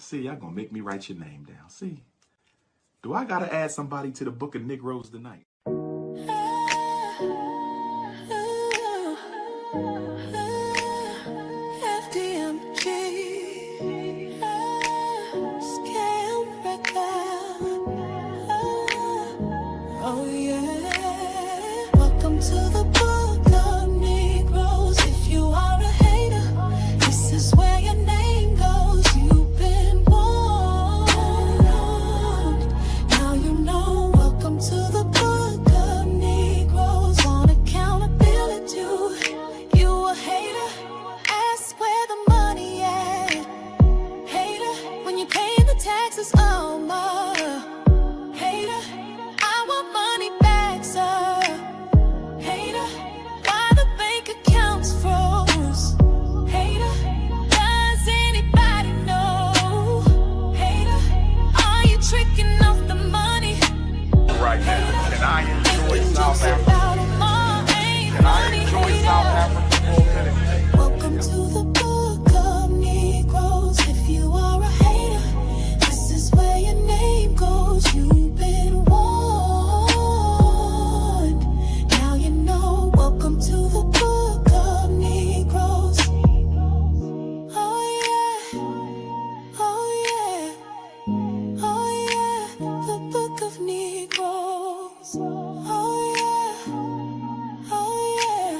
See, y'all gonna make me write your name down. See, do I gotta add somebody to the book of Negroes tonight? FDMG, scam record. Oh yeah. Welcome to the book of Negroes. If you are a hater, this is where your name goes. You've been warned. Now you know. Welcome to the book of Negroes. On accountability, you a hater. Ask where the money at. Hater, when you pay the taxes, oh my. Hater, I want money back, sir. Hater, why the bank accounts froze? Hater, does anybody know? Hater, are you tricking off the money? Right now, can I enjoy South Africa? About 'em all ain't Can I funny, enjoy hater. South Africa for a minute? Welcome to the book of Negroes. If you are a hater, this is where your name goes. You've been warned. Now you know. Welcome to the book of Negroes. Oh yeah. Oh yeah. Oh yeah. The book of Negroes. Oh yeah. Oh yeah.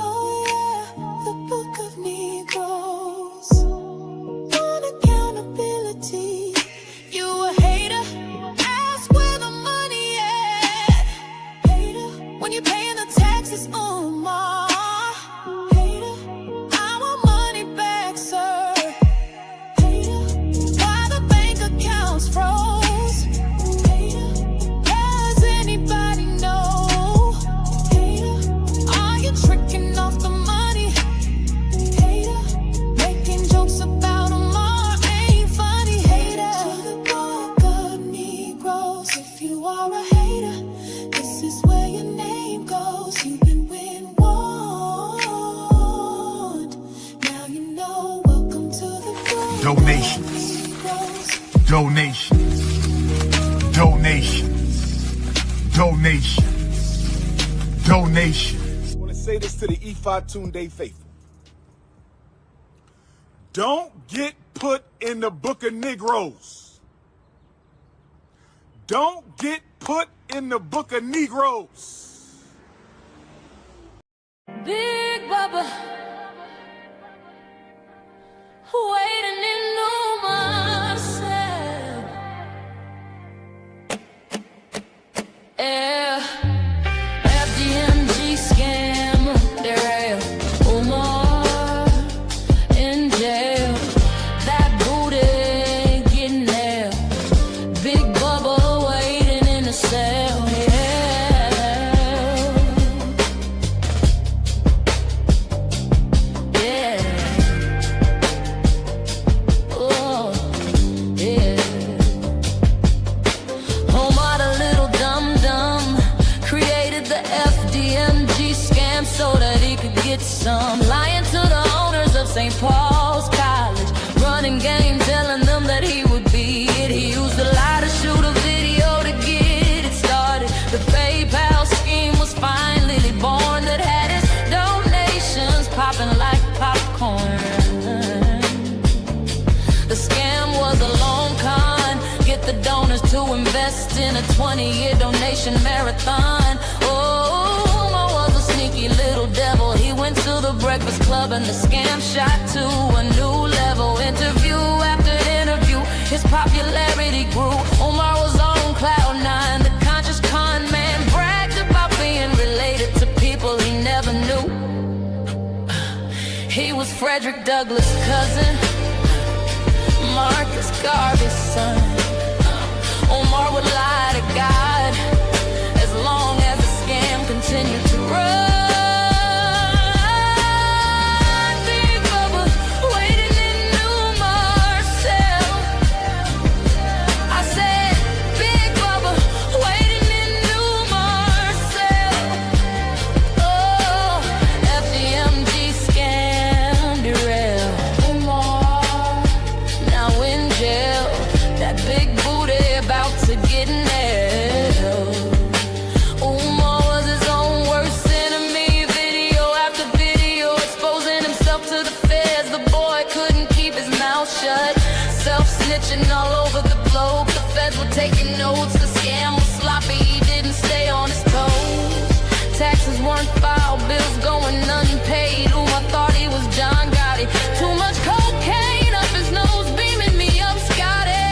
Oh yeah, the book of Negroes. On accountability, you a hater. Ask where the money at. Hater, when you're paying the taxes, Umar. Hater, I want money back, sir. Hater, why the bank accounts froze? Hater, does anybody know? Hater, are you tricking off the money? Hater, making jokes about 'em all ain't funny, hater. To the book of Negroes. If you are a hater, this is where your name goes. You've been warned. Now you know. Welcome to the book Donations. of Negroes. Donations. Donations. Donations. Donations. I want to say this to the Ifa Tunde faithful. Don't get put in the book of Negroes. Don't get put in the book of Negroes. Big Bubba, waiting in Umar cell. Yeah, FDMG scam, they're Umar in jail. That booty getting there. Big Bubba waiting in the cell. Yeah. Oh, yeah. Omar, the little dum-dum, created the FDMG scam so that he could get some. Lying to the owners of St. Paul's College, running game, telling them that he would be it. He used a lie to shoot a video to get it started. The PayPal scheme was finally born, that had his donations popping like popcorn. The scam was a long con. Get the donors to invest in a 20-year donation marathon. Oh, Omar was a sneaky little devil. He went to the Breakfast Club and the scam shot to a new level. Interview after interview, his popularity grew. Omar was on cloud nine. The conscious con man bragged about being related to people he never knew. He was Frederick Douglass' cousin, Marcus Garvey's son. Omar would lie to God as long as the scam continued to run. Big Bubba waiting in Umar's cell. I said, Big Bubba waiting in Umar's cell. Oh, FDMG scam derail. Umar now taking notes. The scam was sloppy, he didn't stay on his toes. Taxes weren't filed, bills going unpaid. Ooh, I thought he was John Gotti. Too much cocaine up his nose, beaming me up, Scotty.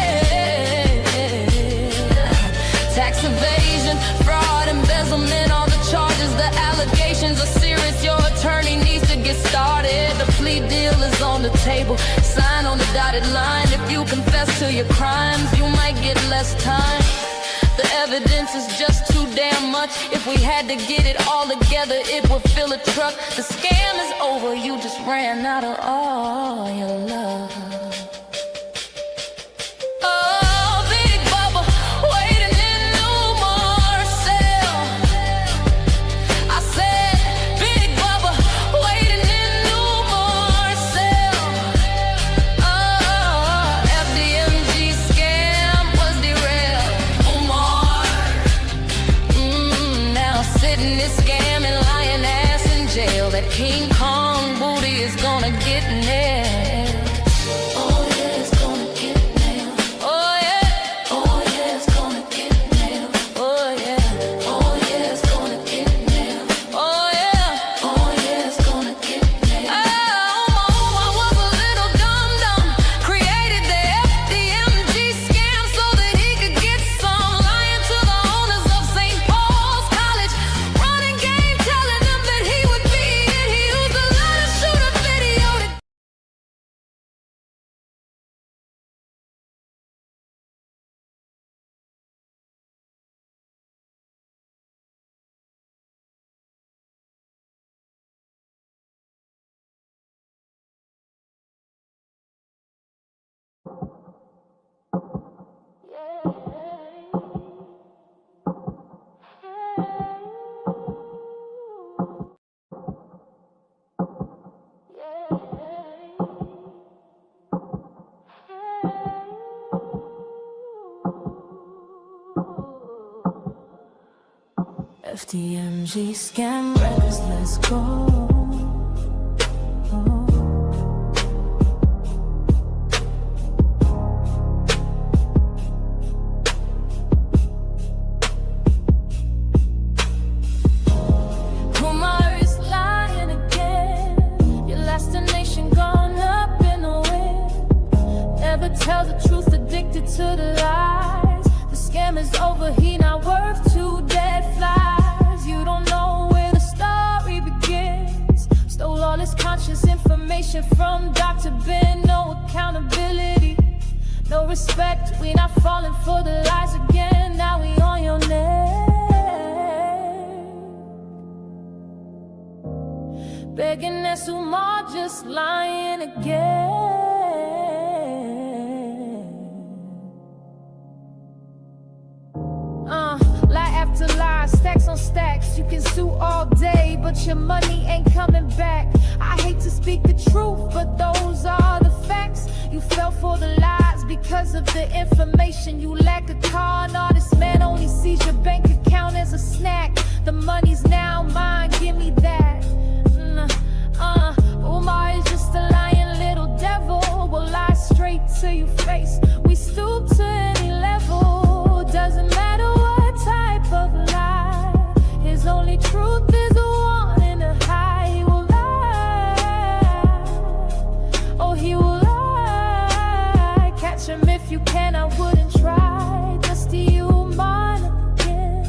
Tax evasion, fraud, embezzlement, all the charges, the allegations are serious. Your attorney needs to get started. The plea deal is on the table, sign on the dotted line. If you confess to your crimes, you might get less time. The evidence is just too damn much. If we had to get it all together, it would fill a truck. The scam is over, you just ran out of all your love. Oh, Big Bubba, waiting in New Marcel. I said, Big Bubba, waiting in New Marcel. Oh, FDMG scam was derailed. Umar, now sitting this scamming, lying ass in jail. That King Kong booty is gonna get nailed. Oh yeah, it's gonna get nailed. Oh yeah, oh yeah, it's gonna get nailed. Oh yeah, oh yeah, it's gonna get nailed. Oh yeah, oh yeah, it's gonna get nailed. Oh, I was a little dum-dum, created the FDMG scam so that he could get some. Lying to the owners of St. Paul's College, running game, telling them that he would be it. He used a lot to shoot a video to FDMG scam records, let's go. Umar is lying again. Your last donation gone up in the wind. Never tell the truth, addicted to the lies. The scam is over, he not worth two dead flies. You don't know where the story begins. Stole all his conscious information from Dr. Ben. No accountability, no respect. We not falling for the lies again. Now we on your neck, begging that Umar just lying again. Lie after lie, stacks on stacks. You can sue all day, but your money ain't coming back. I hate to speak the truth, but those are the facts. You fell for the lies because of the information. You lack a car, and all this man only sees your bank account as a snack. The money's now mine, give me that. Umar is just a lying little devil. Will lie straight to your face. We stoop to any level. Doesn't matter what type of lie. His only truth is the one in the high. He will lie. Oh, he will lie. Catch him if you can, I wouldn't try. Just to you, Umar again.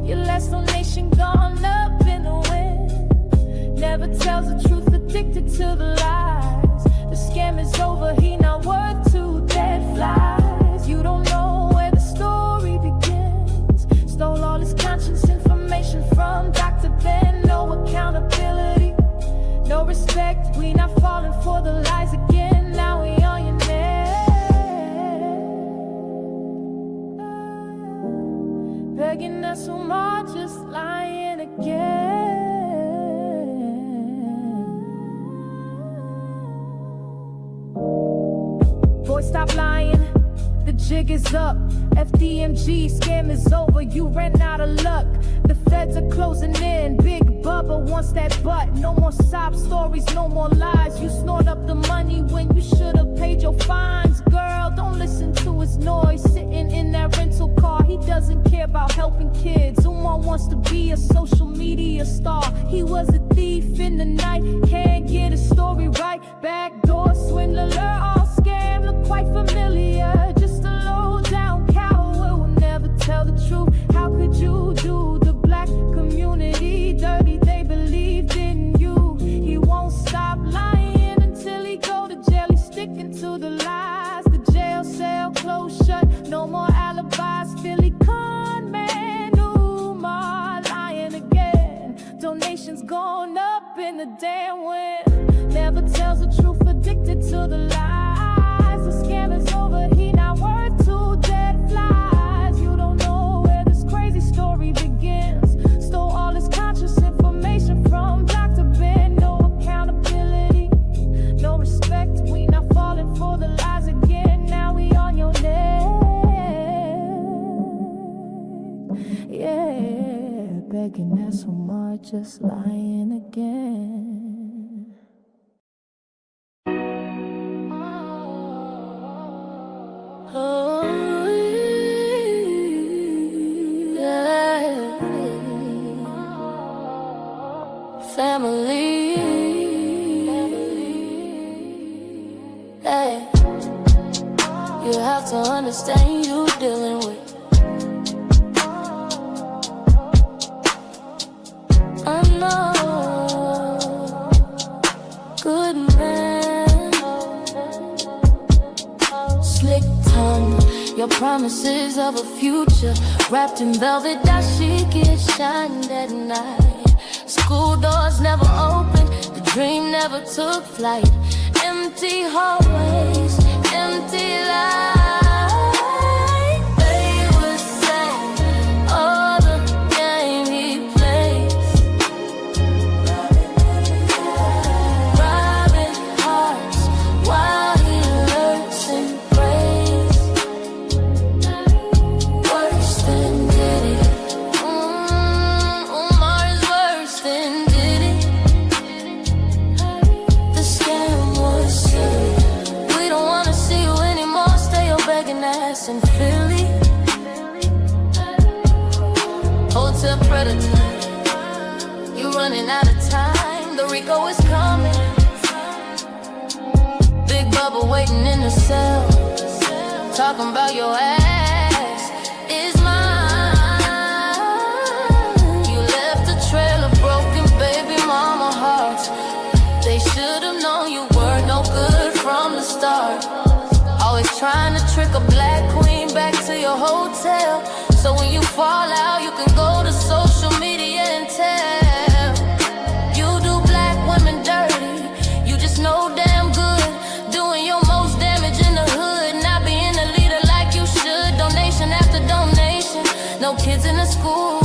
Your last donation gone up in the wind. Never tells the truth, addicted to the lies. The scam is over, he not worth two dead flies. You don't know where the story begins. Stole all his conscious information from Dr. Ben. No accountability, no respect. We not falling for the lies again. Now we on your neck, begging us Umar just lying again. Boy, stop lying, the jig is up. FDMG scam is over, you ran out of luck. The feds are closing in, Big Bubba wants that butt. No more sob stories, no more lies. You snort up the money when you should have paid your fines. Girl, don't listen to his his noise, sitting in that rental car. He doesn't care about helping kids. Umar wants to be a social media star. He was a thief in the night, can't get his story right. Backdoor swindler, all scam, look quite familiar. Just a low down coward will never tell the truth. How could you do the black community dirty? They believed in you. He won't stop lying until he go to jail. He's sticking to the lies. The jail cell closed shut. No more alibis. Philly con man, Umar lying again. Donations going up in the damn wind. Never tells the truth, addicted to the lies. The scam is over, he not worth 2 dead flies. You don't know where this crazy story begins. Stole all his conscious information from Dr. Ben. No accountability, no respect. We not falling for the lies again. Now we on your neck. Yeah, begging that so much, just lying again. Oh, yeah. Family. Hey. You have to understand you dealing with. I know. Good man. Slick tongue. Your promises of a future wrapped in velvet dashiki shined at night. School doors never opened, the dream never took flight. Empty hallways, empty lives. They would say all the game he plays, robbing hearts while he lurks in praise. Worse than Diddy. Umar is worse than Diddy. The scam was silly. We don't wanna see you anymore. Stay your begging ass in Philly. Hotel predator, you running out of time. The Rico is coming. Big Bubba waiting in the cell, talking about your ass is mine. You left a trail of broken baby mama hearts. They should've known you weren't no good from the start. Always trying to trick a black queen back to your hotel, so when you fall out you can go to social media and tell. You do black women dirty, you just know damn good. Doing your most damage in the hood, not being a leader like you should. Donation after donation, no kids in the school.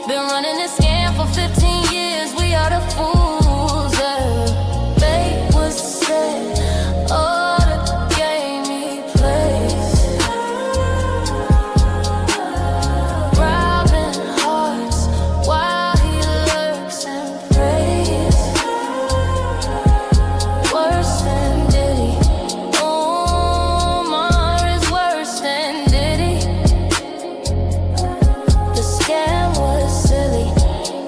Been running this scam for 15 years, we are the fools. They would say, oh, the game he plays, robbing hearts while he lurks and prays. Worse than Diddy. Umar is worse than Diddy. The scam was silly.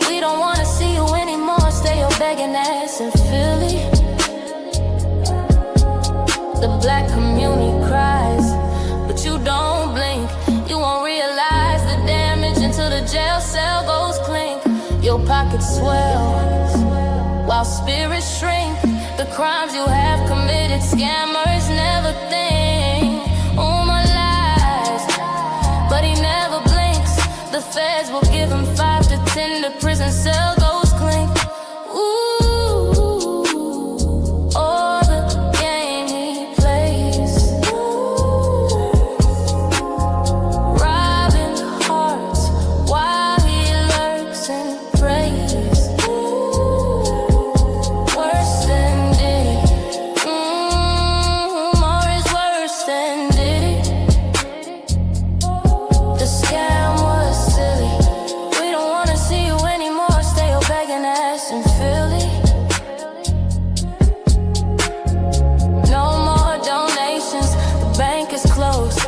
We don't wanna see you anymore. Stay your begging ass in Philly. The black community cries, but you don't blink. You won't realize the damage until the jail cell goes clink. Your pockets swell while spirits shrink. The crimes you have committed, scammers never think. Umar lies, but he never blinks. The feds will give him 5 to 10. The prison cell goes clink. Ooh, all the game he plays, robbing hearts while he lurks and prays. Worse than Diddy. Umar is worse than Diddy. The scam was silly. We don't wanna see you anymore. Stay your begging ass in Philly. No more donations, the bank is closed.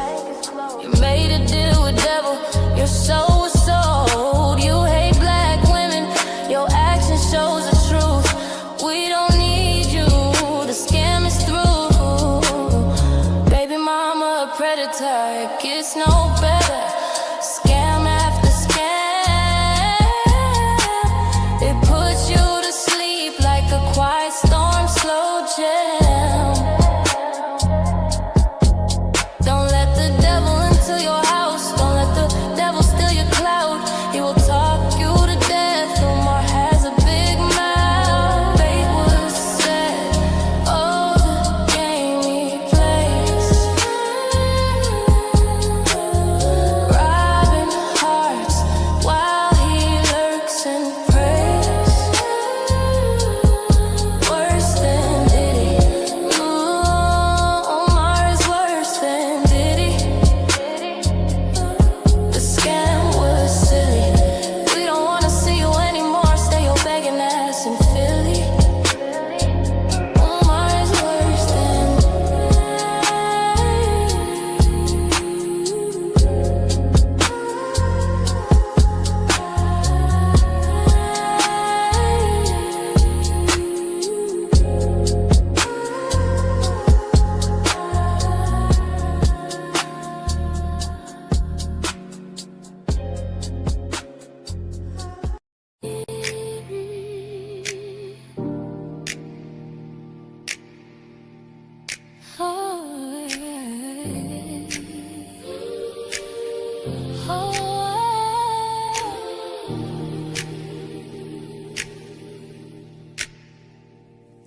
Oh.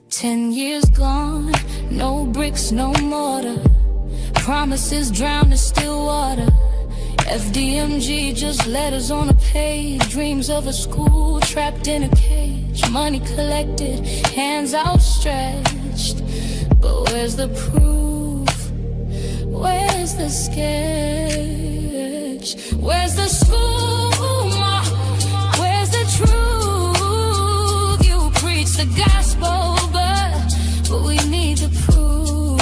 10 years gone, no bricks, no mortar. Promises drowned in still water. FDMG, just letters on a page. Dreams of a school trapped in a cage. Money collected, hands outstretched. But where's the proof? Where's the sketch? Where's the school? Where's the truth? You preach the gospel, but we need the proof.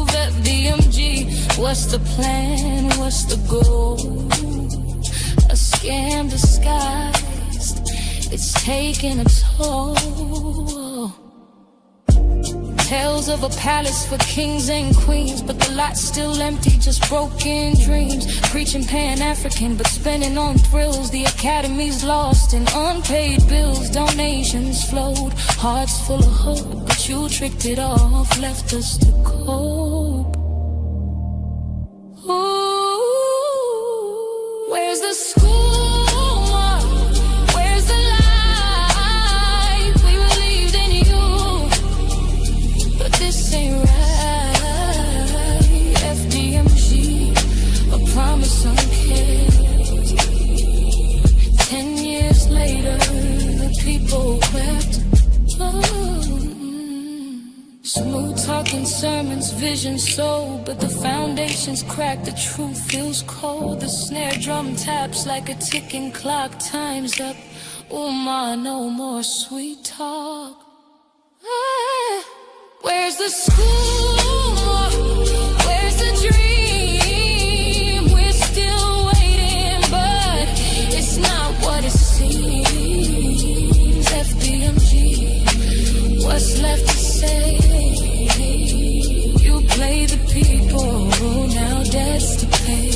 FDMG, what's the plan? What's the goal? A scam disguised, it's taking a toll. Tales of a palace for kings and queens, but the lot's still empty, just broken dreams. Preaching Pan-African, but spending on thrills. The academy's lost in unpaid bills. Donations flowed, hearts full of hope, but you tricked it off, left us to cope. Ooh, where's the school? Where's the life? We believed in you, but this ain't right. FDMG, a promise unkept. 10 years later, the people wept. Smooth talking sermons, vision sold, but the foundation's cracked, the truth feels cold. The snare drum taps like a ticking clock, time's up. Umar, no more sweet talk. Where's the school? Where's the dream? We're still waiting, but it's not what it seems. FDMG, what's left to say? You play the people, now debts to pay.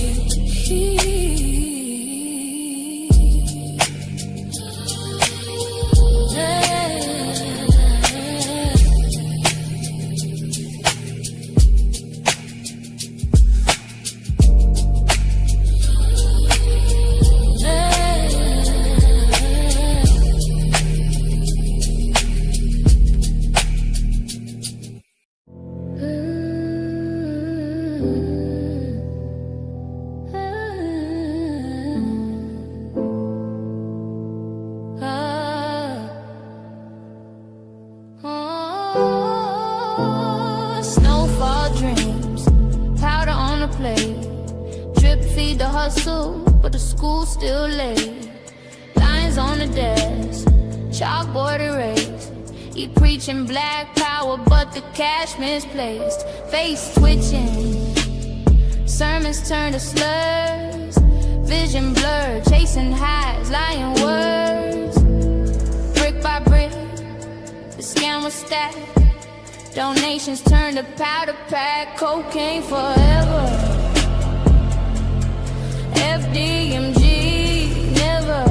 Snowfall dreams, powder on the plate. Drip feed the hustle, but the school's still late. Lines on the desk, chalkboard erased. He preaching black power, but the cash misplaced. Face twitching, sermons turn to slurs. Vision blurred, chasing highs, lying words. Brick by brick, the scam was stacked. Donations turned to powder pack, cocaine forever. FDMG never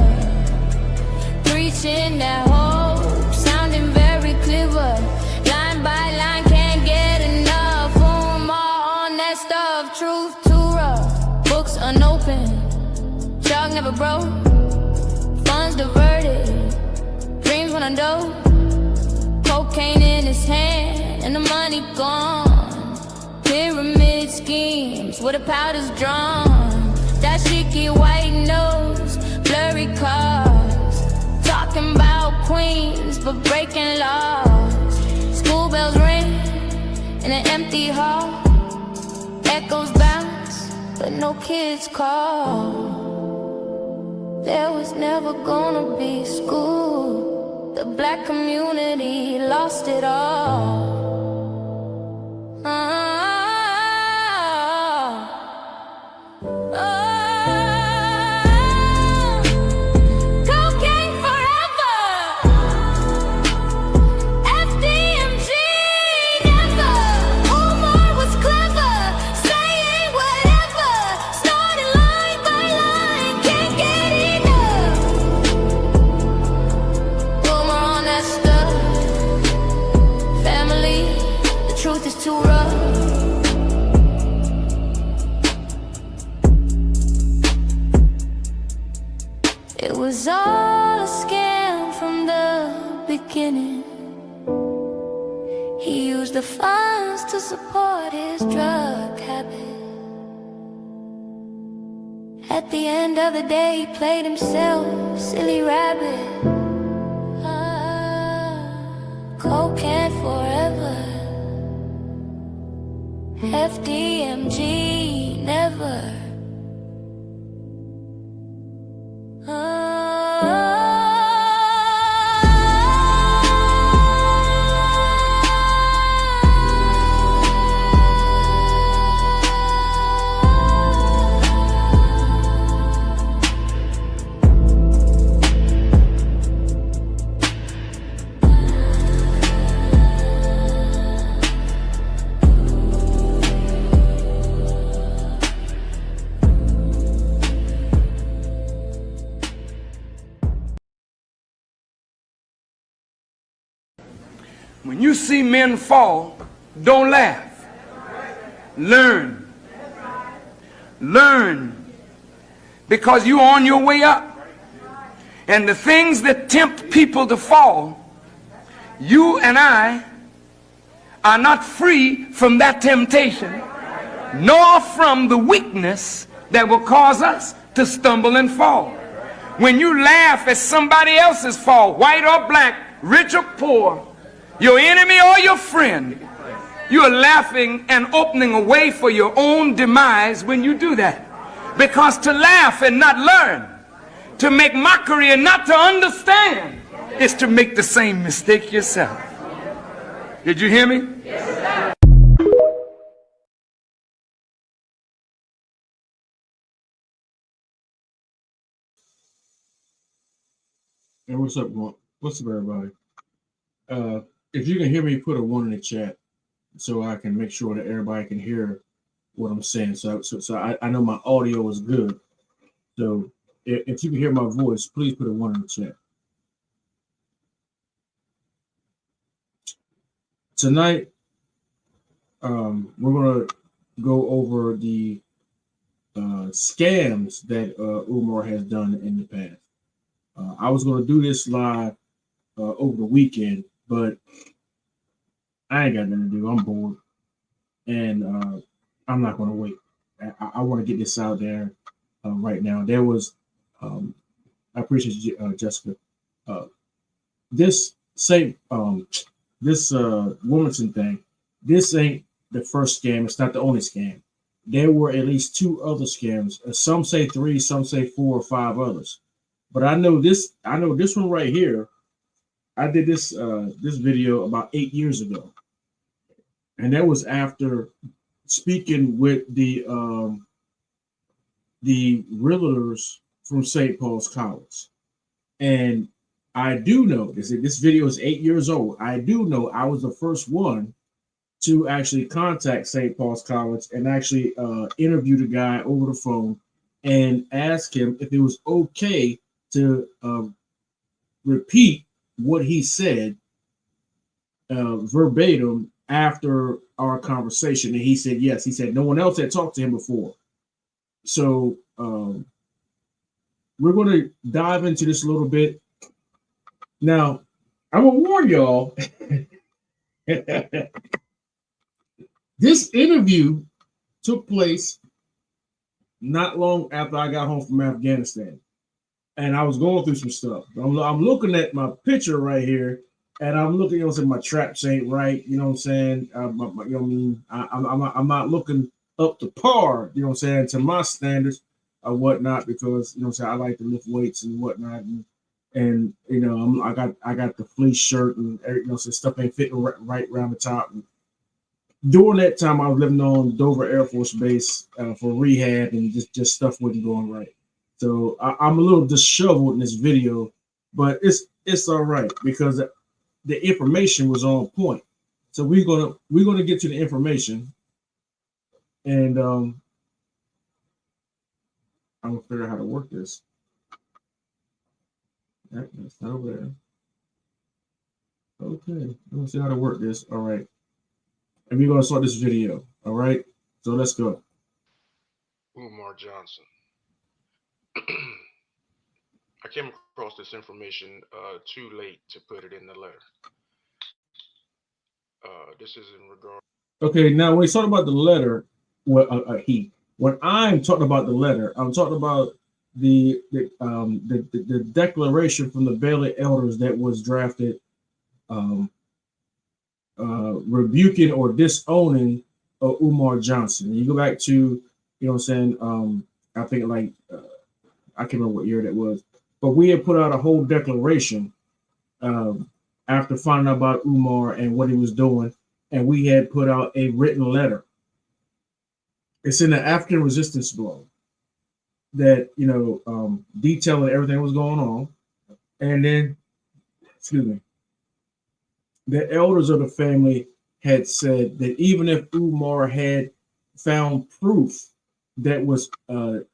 preaching that hope, sounding very clever. Line by line, can't get enough. Umar on that stuff, truth too rough. Books unopened, jug never broke. Funds diverted, dreams went undone. Cocaine in his hand and the money gone. Pyramid schemes where the powder's drawn. That shaky white nose, blurry cars. Talking about queens but breaking laws. School bells ring in an empty hall. Echoes bounce but no kids call. There was never gonna be school. The black community lost it all. Cocaine forever. FDMG never. Umar was clever, saying whatever. Starting line by line, can't get enough. Umar on that stuff. Family, the truth is too rough. beginning. He used the funds to support his drug habit. At the end of the day, he played himself, silly rabbit. Cocaine forever, FDMG never. When you see men fall, don't laugh. Learn. Learn. Because you're on your way up. And the things that tempt people to fall, you and I are not free from that temptation, nor from the weakness that will cause us to stumble and fall. When you laugh at somebody else's fall, white or black, rich or poor, your enemy or your friend, you are laughing and opening a way for your own demise when you do that. Because to laugh and not learn, to make mockery and not to understand, is to make the same mistake yourself. Did you hear me? Yes, Hey, what's up, everybody? If you can hear me, put a 1 in the chat so I can make sure that everybody can hear what I'm saying. So I know my audio is good. So if you can hear my voice, please put a 1 in the chat. Tonight, we're gonna go over the scams that Umar has done in the past. I was gonna do this live over the weekend, but I ain't got nothing to do. I'm bored, and I'm not going to wait. I want to get this out there right now. There was, I appreciate you, Jessica. This Wilmington thing. This ain't the first scam. It's not the only scam. There were at least 2 other scams. Some say 3, some say 4 or 5 others. But I know this one right here. I did this video about 8 years ago, and that was after speaking with the realtors from St. Paul's College. And I do know this video is 8 years old. I do know I was the first one to actually contact St. Paul's College and actually interview the guy over the phone and ask him if it was okay to repeat what he said verbatim after our conversation. And he said yes. He said no one else had talked to him before. So we're going to dive into this a little bit. Now, I'm going to warn y'all, this interview took place not long after I got home from Afghanistan. And I was going through some stuff. I'm looking at my picture right here, and I'm looking, my traps ain't right. You know what I'm saying? I'm not looking up to par, to my standards or whatnot, because, I like to lift weights and whatnot. And I got the fleece shirt and, stuff ain't fitting right around the top. And during that time, I was living on Dover Air Force Base for rehab, and just stuff wasn't going right. So I'm a little disheveled in this video, but it's all right because the information was on point. So we're gonna get to the information, and I'm gonna figure out how to work this. That's not over there. Okay, I'm gonna see how to work this. All right, and we're gonna start this video. All right, so let's go. Umar Johnson. I came across this information too late to put it in the letter. This is in regard. Okay, now when we talk about the letter, when I'm talking about the letter, I'm talking about the declaration from the Bailey elders that was drafted, rebuking or disowning Umar Johnson. And you go back to, you know what I'm saying, I think like, I can't remember what year that was, but we had put out a whole declaration after finding out about Umar and what he was doing, and we had put out a written letter. It's in the African resistance blog that, you know, detailing everything that was going on. And then, excuse me, the elders of the family had said that even if Umar had found proof that was, you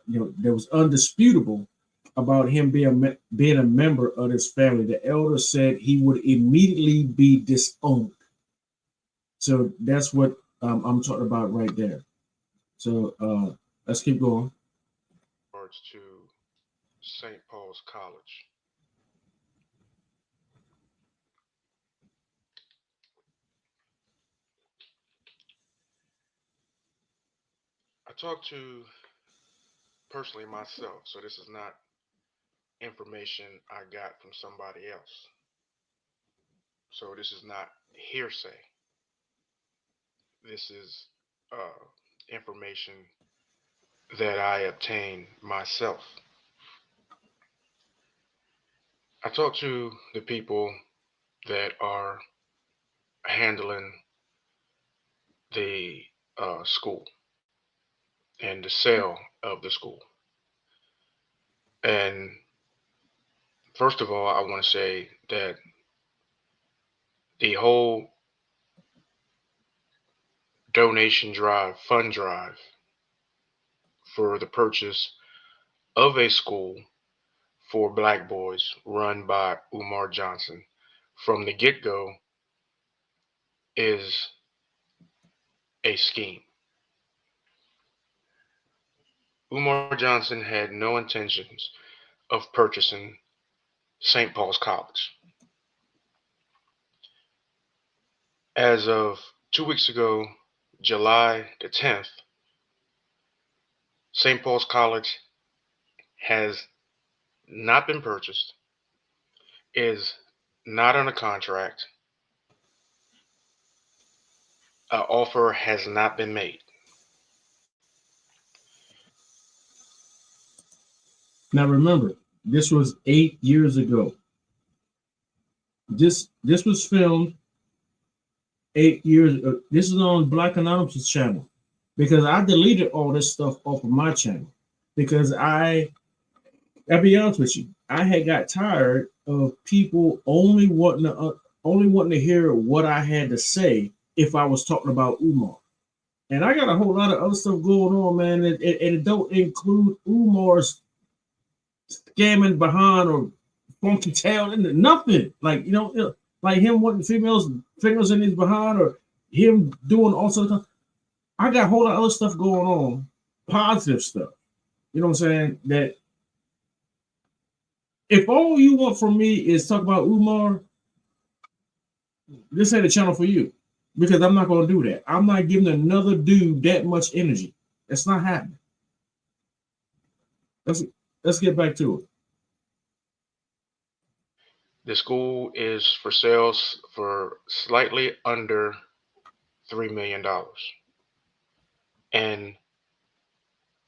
know, that was undisputable about him being a member of this family, the elders said he would immediately be disowned. So that's what I'm talking about right there. So let's keep going. Regards to St. Paul's College. I talked to personally myself, so this is not information I got from somebody else. So this is not hearsay. This is information that I obtained myself. I talked to the people that are handling the school and the sale of the school. And first of all, I want to say that the whole donation drive, fund drive for the purchase of a school for black boys run by Umar Johnson from the get-go is a scheme. Umar Johnson had no intentions of purchasing St. Paul's College. As of 2 weeks ago, July the 10th, St. Paul's College has not been purchased, is not on a contract, an offer has not been made. Now remember, this was 8 years ago. This was filmed 8 years ago. This is on Black Anonymous channel, because I deleted all this stuff off of my channel because I'll be honest with you, I had got tired of people only wanting to hear what I had to say if I was talking about Umar. And I got a whole lot of other stuff going on, man, and it don't include Umar's scamming behind or funky tail and nothing. Like, you know, like him wanting females fingers in his behind or him doing all sorts of stuff. I got a whole lot of other stuff going on, positive stuff. You know what I'm saying? That if all you want from me is talk about Umar, this ain't a channel for you, because I'm not going to do that. I'm not giving another dude that much energy. That's not happening. Let's get back to it. The school is for sales for slightly under $3 million. And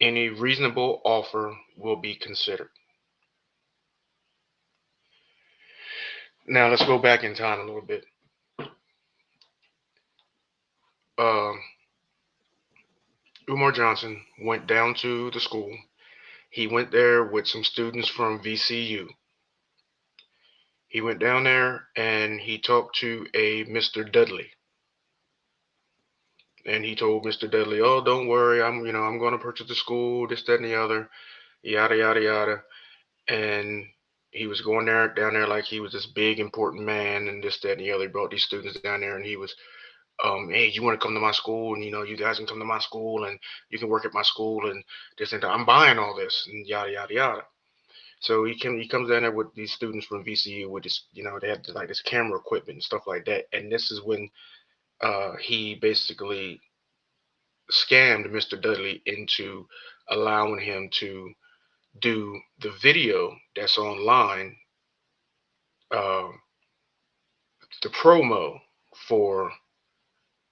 any reasonable offer will be considered. Now let's go back in time a little bit. Umar Johnson went down to the school. He went there with some students from VCU. He went down there and he talked to a Mr. Dudley. And he told Mr. Dudley, "Oh, don't worry, I'm going to purchase the school, this, that, and the other, yada, yada, yada." And he was going down there like he was this big, important man and this, that, and the other. He brought these students down there and he was, "Hey, you want to come to my school? And, you guys can come to my school and you can work at my school and this and that. I'm buying all this and yada, yada, yada." So he comes down there with these students from VCU with this, they had like this camera equipment and stuff like that. And this is when he basically scammed Mr. Dudley into allowing him to do the video that's online, the promo for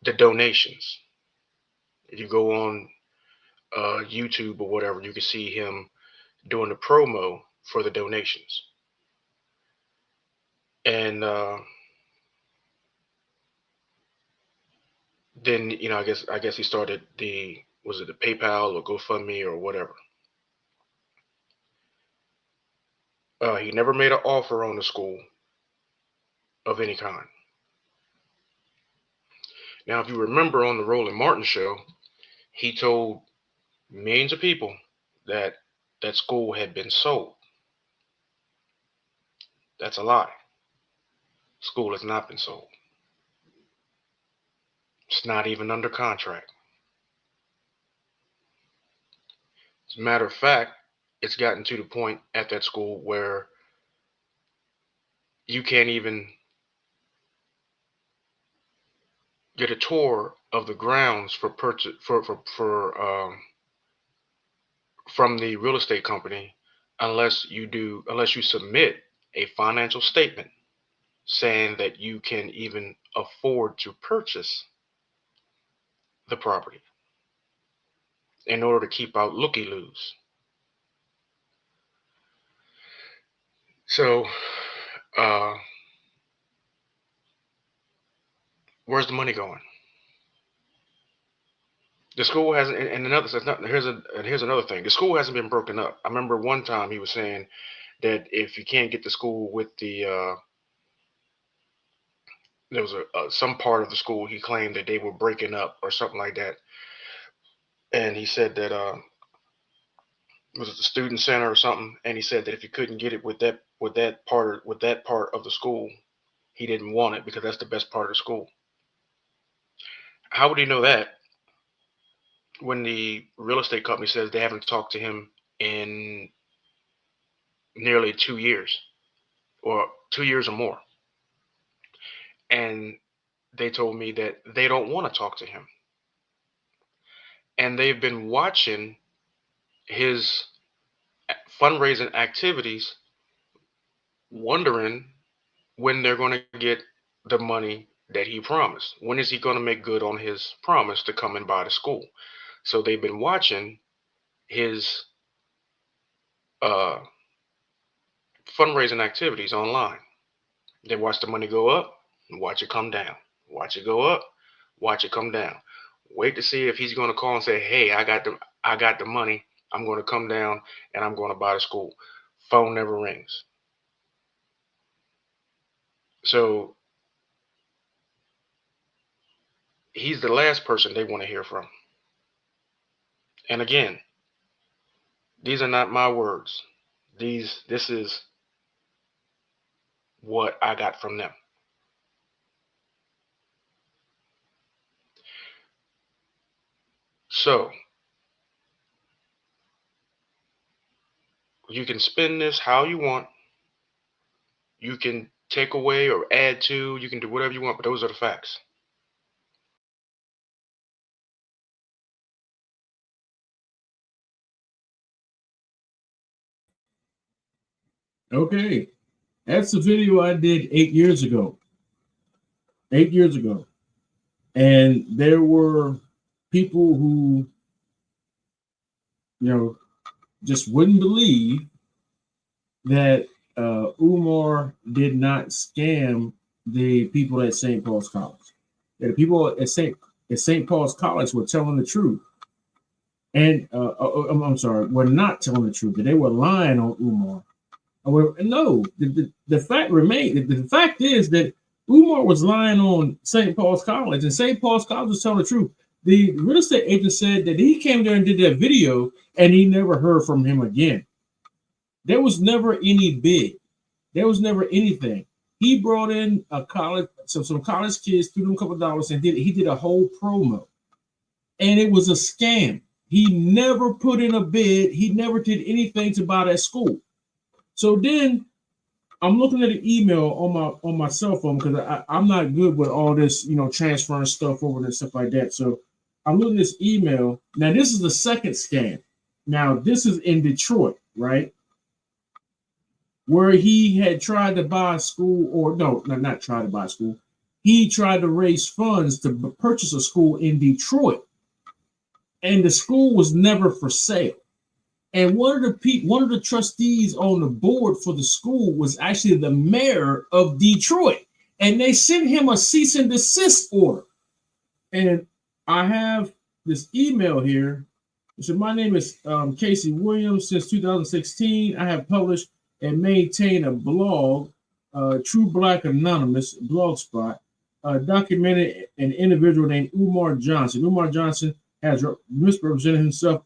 the donations. If you go on YouTube or whatever, you can see him doing the promo for the donations. And then I guess he started the PayPal or GoFundMe or whatever. He never made an offer on the school of any kind. Now, if you remember on the Roland Martin show, he told millions of people that that school had been sold. That's a lie. School has not been sold. It's not even under contract. As a matter of fact, it's gotten to the point at that school where you can't even get a tour of the grounds for purchase from the real estate company unless you submit a financial statement saying that you can even afford to purchase the property in order to keep out looky-loos. So where's the money going? The school hasn't, and here's another thing. The school hasn't been broken up. I remember one time he was saying that if you can't get the school with the there was some part of the school he claimed that they were breaking up or something like that, and he said that was it the student center or something, and he said that if he couldn't get it with that part of the school, he didn't want it because that's the best part of the school. How would he know that when the real estate company says they haven't talked to him in nearly 2 years or 2 years or more? And they told me that they don't want to talk to him. And they've been watching his fundraising activities, wondering when they're going to get the money that he promised. When is he going to make good on his promise to come and buy the school? So they've been watching his fundraising activities online. They watch the money go up and watch it come down. Watch it go up, watch it come down. Wait to see if he's going to call and say, "Hey, I got the money. I'm going to come down and I'm going to buy the school." Phone never rings. So he's the last person they want to hear from. And again, these are not my words. This is what I got from them. So you can spin this how you want. You can take away or add to. You can do whatever you want, but those are the facts. Okay. That's the video I did 8 years ago. 8 years ago. And there were people who, just wouldn't believe that Umar did not scam the people at St. Paul's College. That the people at St. Paul's College were telling the truth. And I'm sorry, were not telling the truth. That they were lying on Umar. No, the fact remained. The fact is that Umar was lying on St. Paul's College, and St. Paul's College was telling the truth. The real estate agent said that he came there and did that video, and he never heard from him again. There was never any bid. There was never anything. He brought in some college kids, threw them a couple of dollars, and he did a whole promo, and it was a scam. He never put in a bid. He never did anything to buy that school. So then I'm looking at an email on my cell phone because I'm not good with all this, transferring stuff over and stuff like that. So I'm looking at this email. Now this is the second scam. Now this is in Detroit, right? Where he had tried to buy a school, or no, not tried to buy a school. He tried to raise funds to purchase a school in Detroit, and the school was never for sale. And one of the trustees on the board for the school was actually the mayor of Detroit, and they sent him a cease and desist order. And I have this email here. So my name is Casey Williams. Since 2016, I have published and maintain a blog, True Black Anonymous blogspot, documented an individual named Umar Johnson. Umar Johnson has misrepresented himself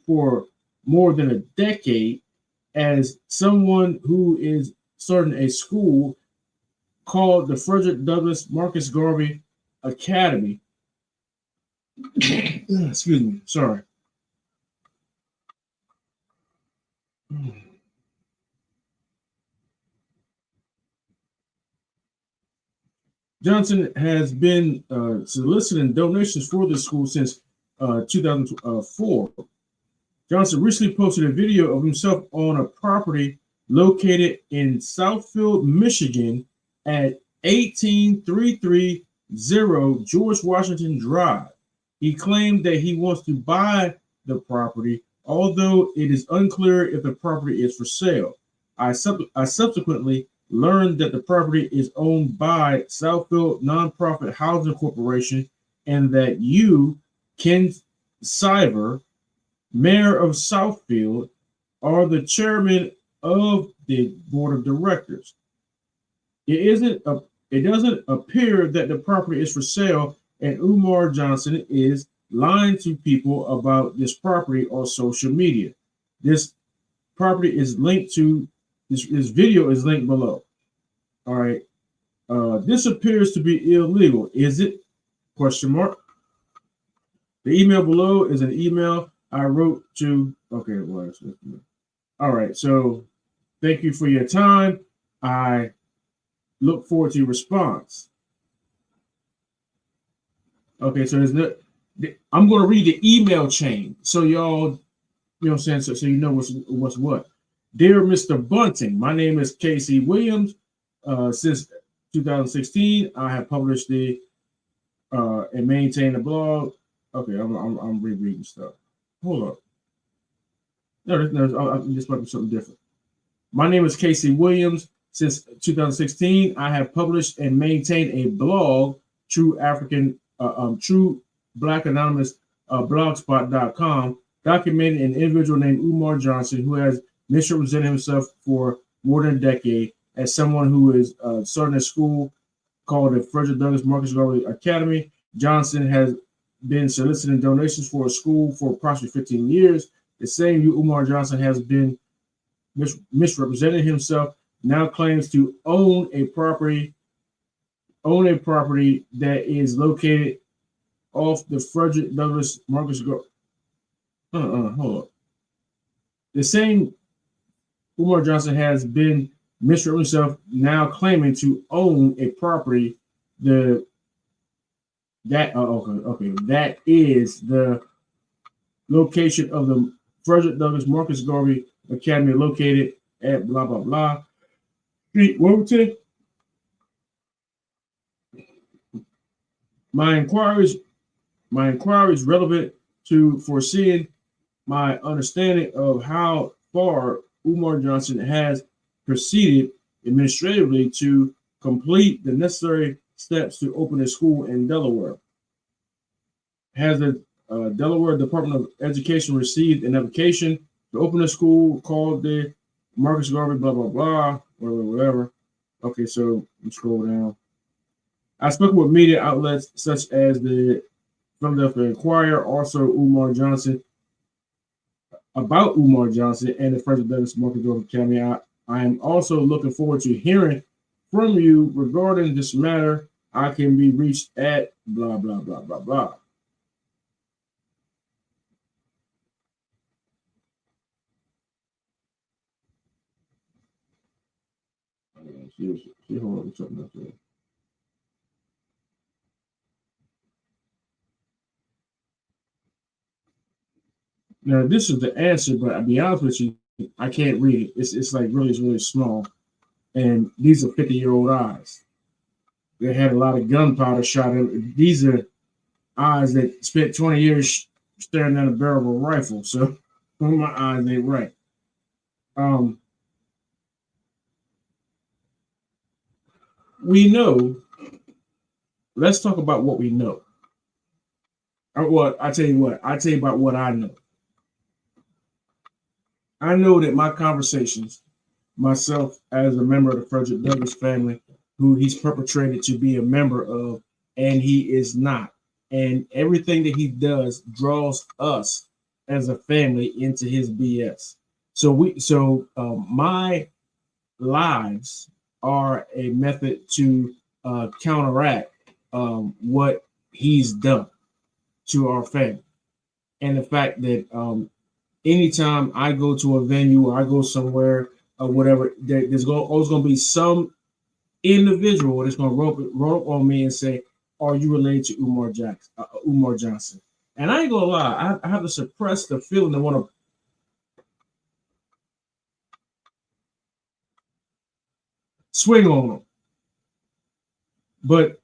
for more than a decade as someone who is starting a school called the Frederick Douglass Marcus Garvey Academy. Excuse me, sorry. Johnson has been soliciting donations for the school since 2004. Johnson recently posted a video of himself on a property located in Southfield, Michigan at 18330 George Washington Drive. He claimed that he wants to buy the property, although it is unclear if the property is for sale. I subsequently learned that the property is owned by Southfield Nonprofit Housing Corporation and that you, Ken Siver, mayor of Southfield, are the chairman of the board of directors. It doesn't appear that the property is for sale, and Umar Johnson is lying to people about this property on social media. This property is linked to this video is linked below. All right. This appears to be illegal. Is it? Question mark. The email below is an email I wrote to. Okay, well, all right. So thank you for your time. I look forward to your response. Okay, so I'm going to read the email chain so y'all, you know what I'm saying, so you know what's what. Dear Mr. Bunting, my name is Casey Williams. Since 2016, I have published and maintained a blog. Okay, I'm rereading stuff. Hold up. No, this might be something different. My name is Casey Williams. Since 2016, I have published and maintained a blog, True Black Anonymous blogspot.com, documenting an individual named Umar Johnson who has misrepresented himself for more than a decade as someone who is starting a school called the Frederick Douglass Marcus Garvey Academy. Johnson has been soliciting donations for a school for approximately 15 years. The same Umar Johnson has been misrepresenting himself, now claims to own a property that is located off the Frederick Douglass Marcus Garvey. Hold up. The same Umar Johnson has been misrepresenting himself, now claiming to own a property that is the location of the Frederick Douglass Marcus Garvey Academy, located at blah blah blah Street Wilmington. My inquiries relevant to foreseeing my understanding of how far Umar Johnson has proceeded administratively to complete the necessary steps to open a school in Delaware. Has the Delaware Department of Education received an application to open a school called the Marcus Garvey blah blah blah or whatever? Okay, so let's scroll down. I spoke with media outlets such as the Philadelphia Inquirer, also about Umar Johnson and the Frederick Douglass Marcus Garvey Academy. I am also looking forward to hearing from you regarding this matter. I can be reached at blah blah blah blah blah. See, hold on, something else there. Now this is the answer, but I'll be honest with you, I can't read it. It's like really small, and these are 50-year-old eyes. They had a lot of gunpowder shot in. These are eyes that spent 20 years staring at a barrel of a rifle. So my eyes ain't right. We know. Let's talk about what we know. I tell you what. I tell you about what I know. I know that my conversations, myself as a member of the Frederick Douglass family, who he's perpetrated to be a member of, and he is not. And everything that he does draws us as a family into his BS. So my lives are a method to counteract what he's done to our family, and the fact that anytime I go to a venue or I go somewhere or whatever, there's always going to be some individual that's going to roll up on me and say, "Are you related to Umar Jackson?" Umar Johnson? And I ain't gonna lie, I have to suppress the feeling to want to swing on them, but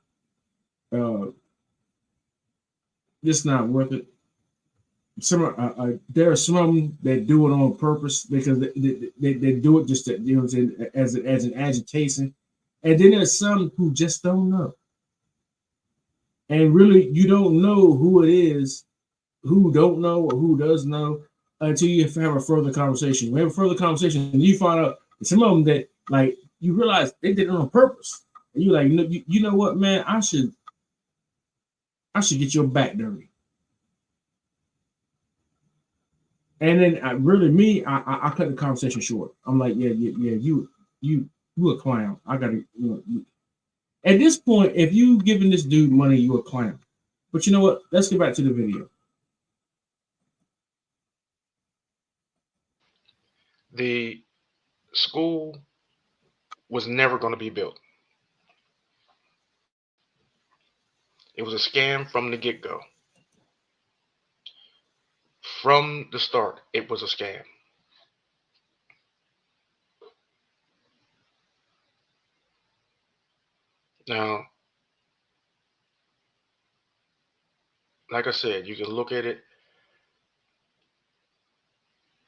it's not worth it. There are some that do it on purpose because they do it just to, you know, as an agitation, and then there's some who just don't know. And really, you don't know who it is, who don't know or who does know until you have a further conversation. We have a further conversation, and you find out some of them that like you realize they did it on purpose. And you're like, you know what, man, I should get your back dirty. And then I cut the conversation short. I'm like, yeah, you a clown. I gotta, at this point, if you giving this dude money, you a clown. But you know what? Let's get back to the video. The school was never going to be built. It was a scam from the get-go. From the start, it was a scam. Now, like I said, you can look at it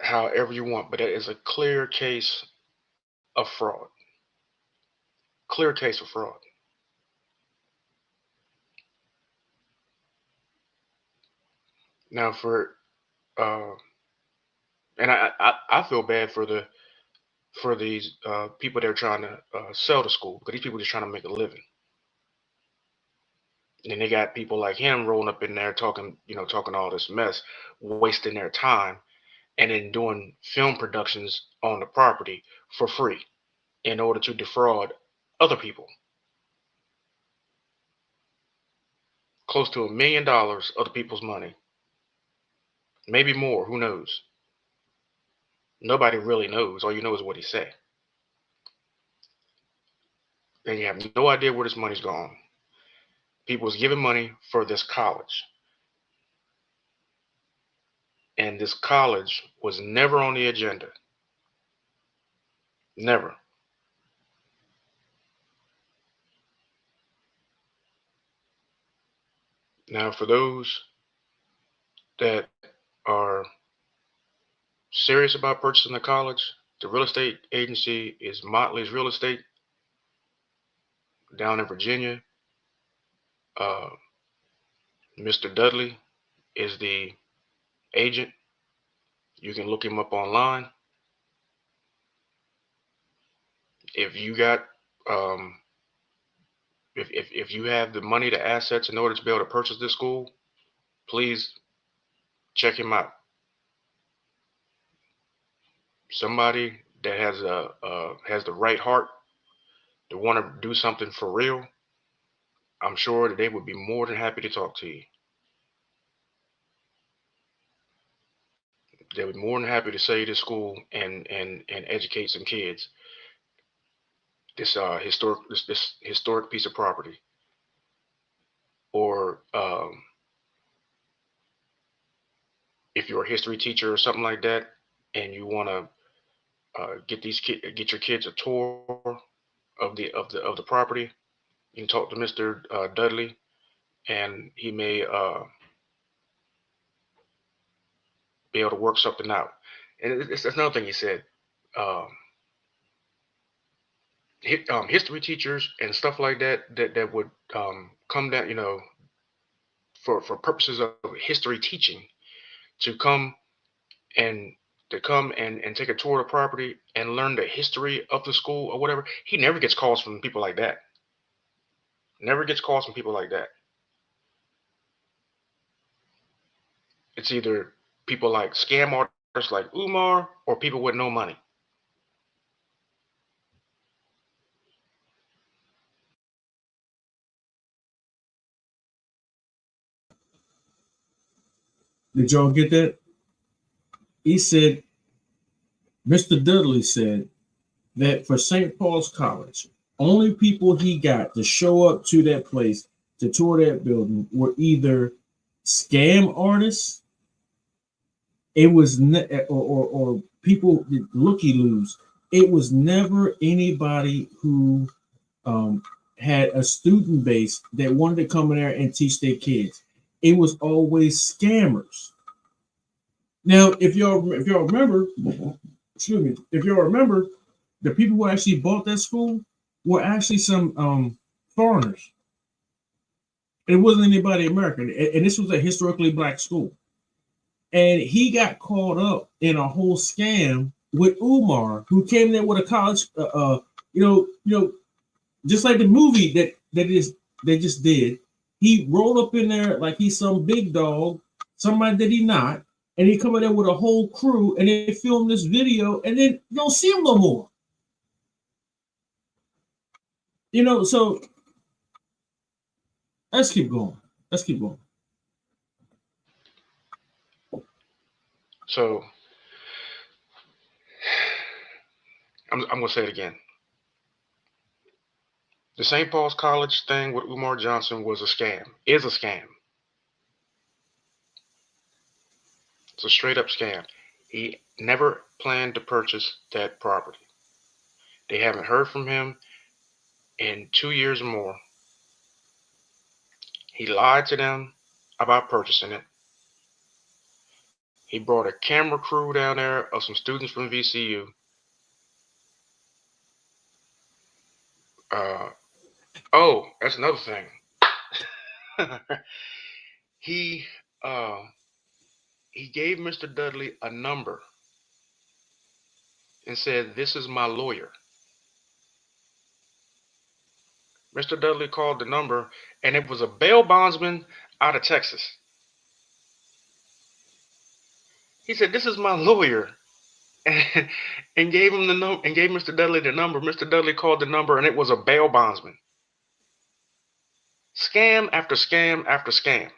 however you want, but that is a clear case of fraud. Clear case of fraud. Now, and I feel bad for these people that are trying to sell the school, because these people are just trying to make a living. And they got people like him rolling up in there talking all this mess, wasting their time, and then doing film productions on the property for free in order to defraud other people. Close to $1 million other people's money. Maybe more, who knows? Nobody really knows. All you know is what he said. And you have no idea where this money's gone. People was giving money for this college. And this college was never on the agenda. Never. Now, for those that are serious about purchasing a college, the real estate agency is Motley's Real Estate down in Virginia. Mr. Dudley is the agent. You can look him up online. If you got if you have the money, the assets in order to be able to purchase this school, please check him out. Somebody that has the right heart to want to do something for real, I'm sure that they would be more than happy to talk to you. They would be more than happy to sell you to school and educate some kids. this historic piece of property, or if you're a history teacher or something like that, and you want to get your kids a tour of the property, you can talk to Mr. Dudley, and he may be able to work something out. And it's another thing he said. History teachers and stuff like that would come down, for purposes of history teaching, to come and take a tour of the property and learn the history of the school or whatever. He never gets calls from people like that. Never gets calls from people like that. It's either people like scam artists like Umar, or people with no money. Did y'all get that? He said, Mr. Dudley said that for St. Paul's College, only people he got to show up to that place to tour that building were either scam artists, it was or people looky-loos. It was never anybody who had a student base that wanted to come in there and teach their kids. It was always scammers. Now, if y'all remember, if y'all remember, the people who actually bought that school were actually some foreigners. It wasn't anybody American, and this was a historically black school. And he got caught up in a whole scam with Umar, who came there with a college, just like the movie that they just did. He rolled up in there like he's some big dog, somebody that he not, and he come in there with a whole crew, and they film this video, and then you don't see him no more. So let's keep going. So I'm gonna say it again. The St. Paul's College thing with Umar Johnson was a scam. Is a scam. It's a straight up scam. He never planned to purchase that property. They haven't heard from him in 2 years or more. He lied to them about purchasing it. He brought a camera crew down there of some students from VCU. That's another thing. He gave Mr. Dudley a number and said, "This is my lawyer." Mr. Dudley called the number, and it was a bail bondsman out of Texas. He said, "This is my lawyer," and gave him the number, and gave Mr. Dudley the number. Mr. Dudley called the number, and it was a bail bondsman. Scam after scam after scam.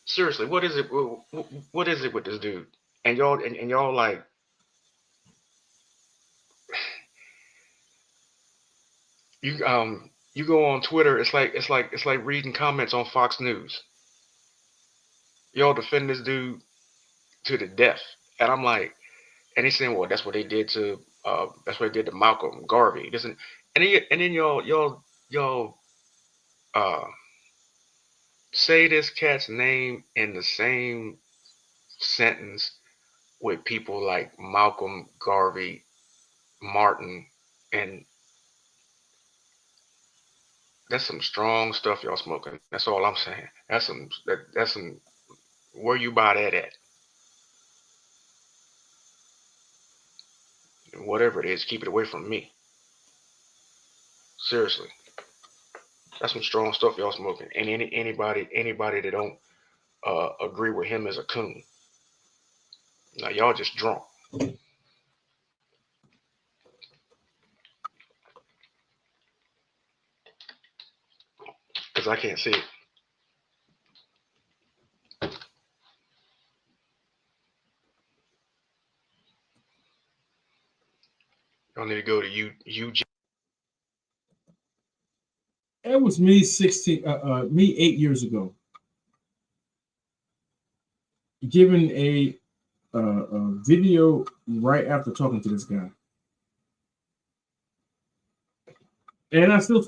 Seriously, what is it? What is it with this dude? And y'all like, you go on Twitter. It's like reading comments on Fox News. Y'all defend this dude to the death, and I'm like, and he's saying, well, that's what they did to Malcolm Garvey. And then y'all say this cat's name in the same sentence with people like Malcolm Garvey, Martin, and that's some strong stuff y'all smoking. That's all I'm saying. That's some where you buy that at? Whatever it is, keep it away from me. Seriously. That's some strong stuff y'all smoking. And anybody that don't agree with him as a coon. Now y'all just drunk. Because I can't see it. Y'all need to go to UJ. That was me 8 years ago, giving a video right after talking to this guy, and I feel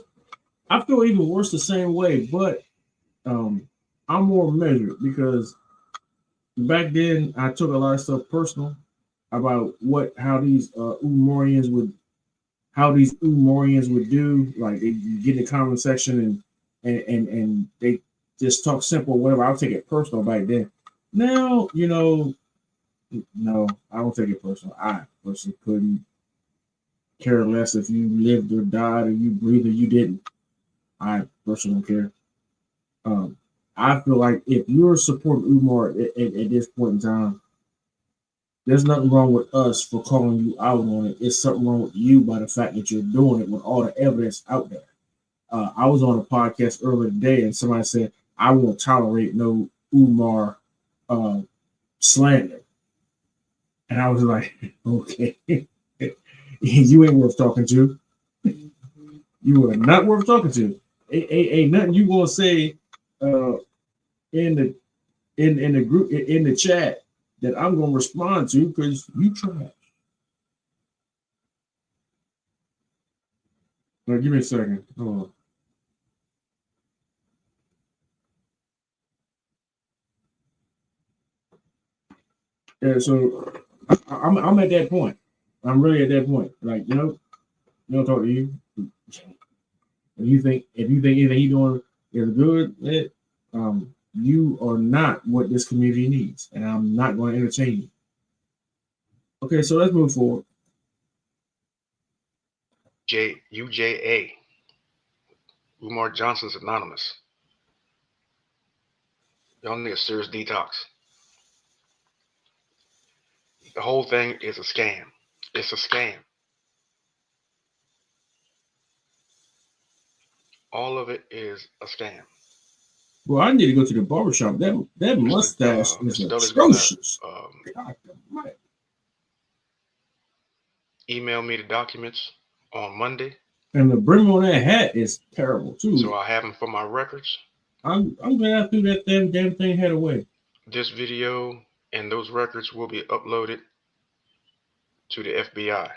even worse the same way, but I'm more measured because back then I took a lot of stuff personal about how these Umarians would do. Like they get in the comment section and they just talk simple, whatever. I'll take it personal back then. Now, no, I don't take it personal. I personally couldn't care less if you lived or died or you breathed or you didn't. I personally don't care. I feel like if you're supporting Umar at this point in time, there's nothing wrong with us for calling you out on it. It's something wrong with you by the fact that you're doing it with all the evidence out there. I was on a podcast earlier today and somebody said, I won't tolerate no Umar slander. And I was like, okay, you ain't worth talking to. You are not worth talking to. Ain't nothing you gonna say in the group, in the chat, that I'm gonna respond to because you trash. Now give me a second. Hold on. Yeah, so I'm at that point. I'm really at that point. Like, you don't talk to you. If you think anything he's doing is good, you are not what this community needs, and I'm not going to entertain you. Okay, so let's move forward. UJA. Umar Johnson's anonymous. Y'all need a serious detox. The whole thing is a scam. It's a scam. All of it is a scam. Well, I need to go to the barbershop. That mustache is atrocious. Email me the documents on Monday. And the brim on that hat is terrible too. So I have them for my records. I'm glad I threw that damn thing head away. This video and those records will be uploaded to the FBI.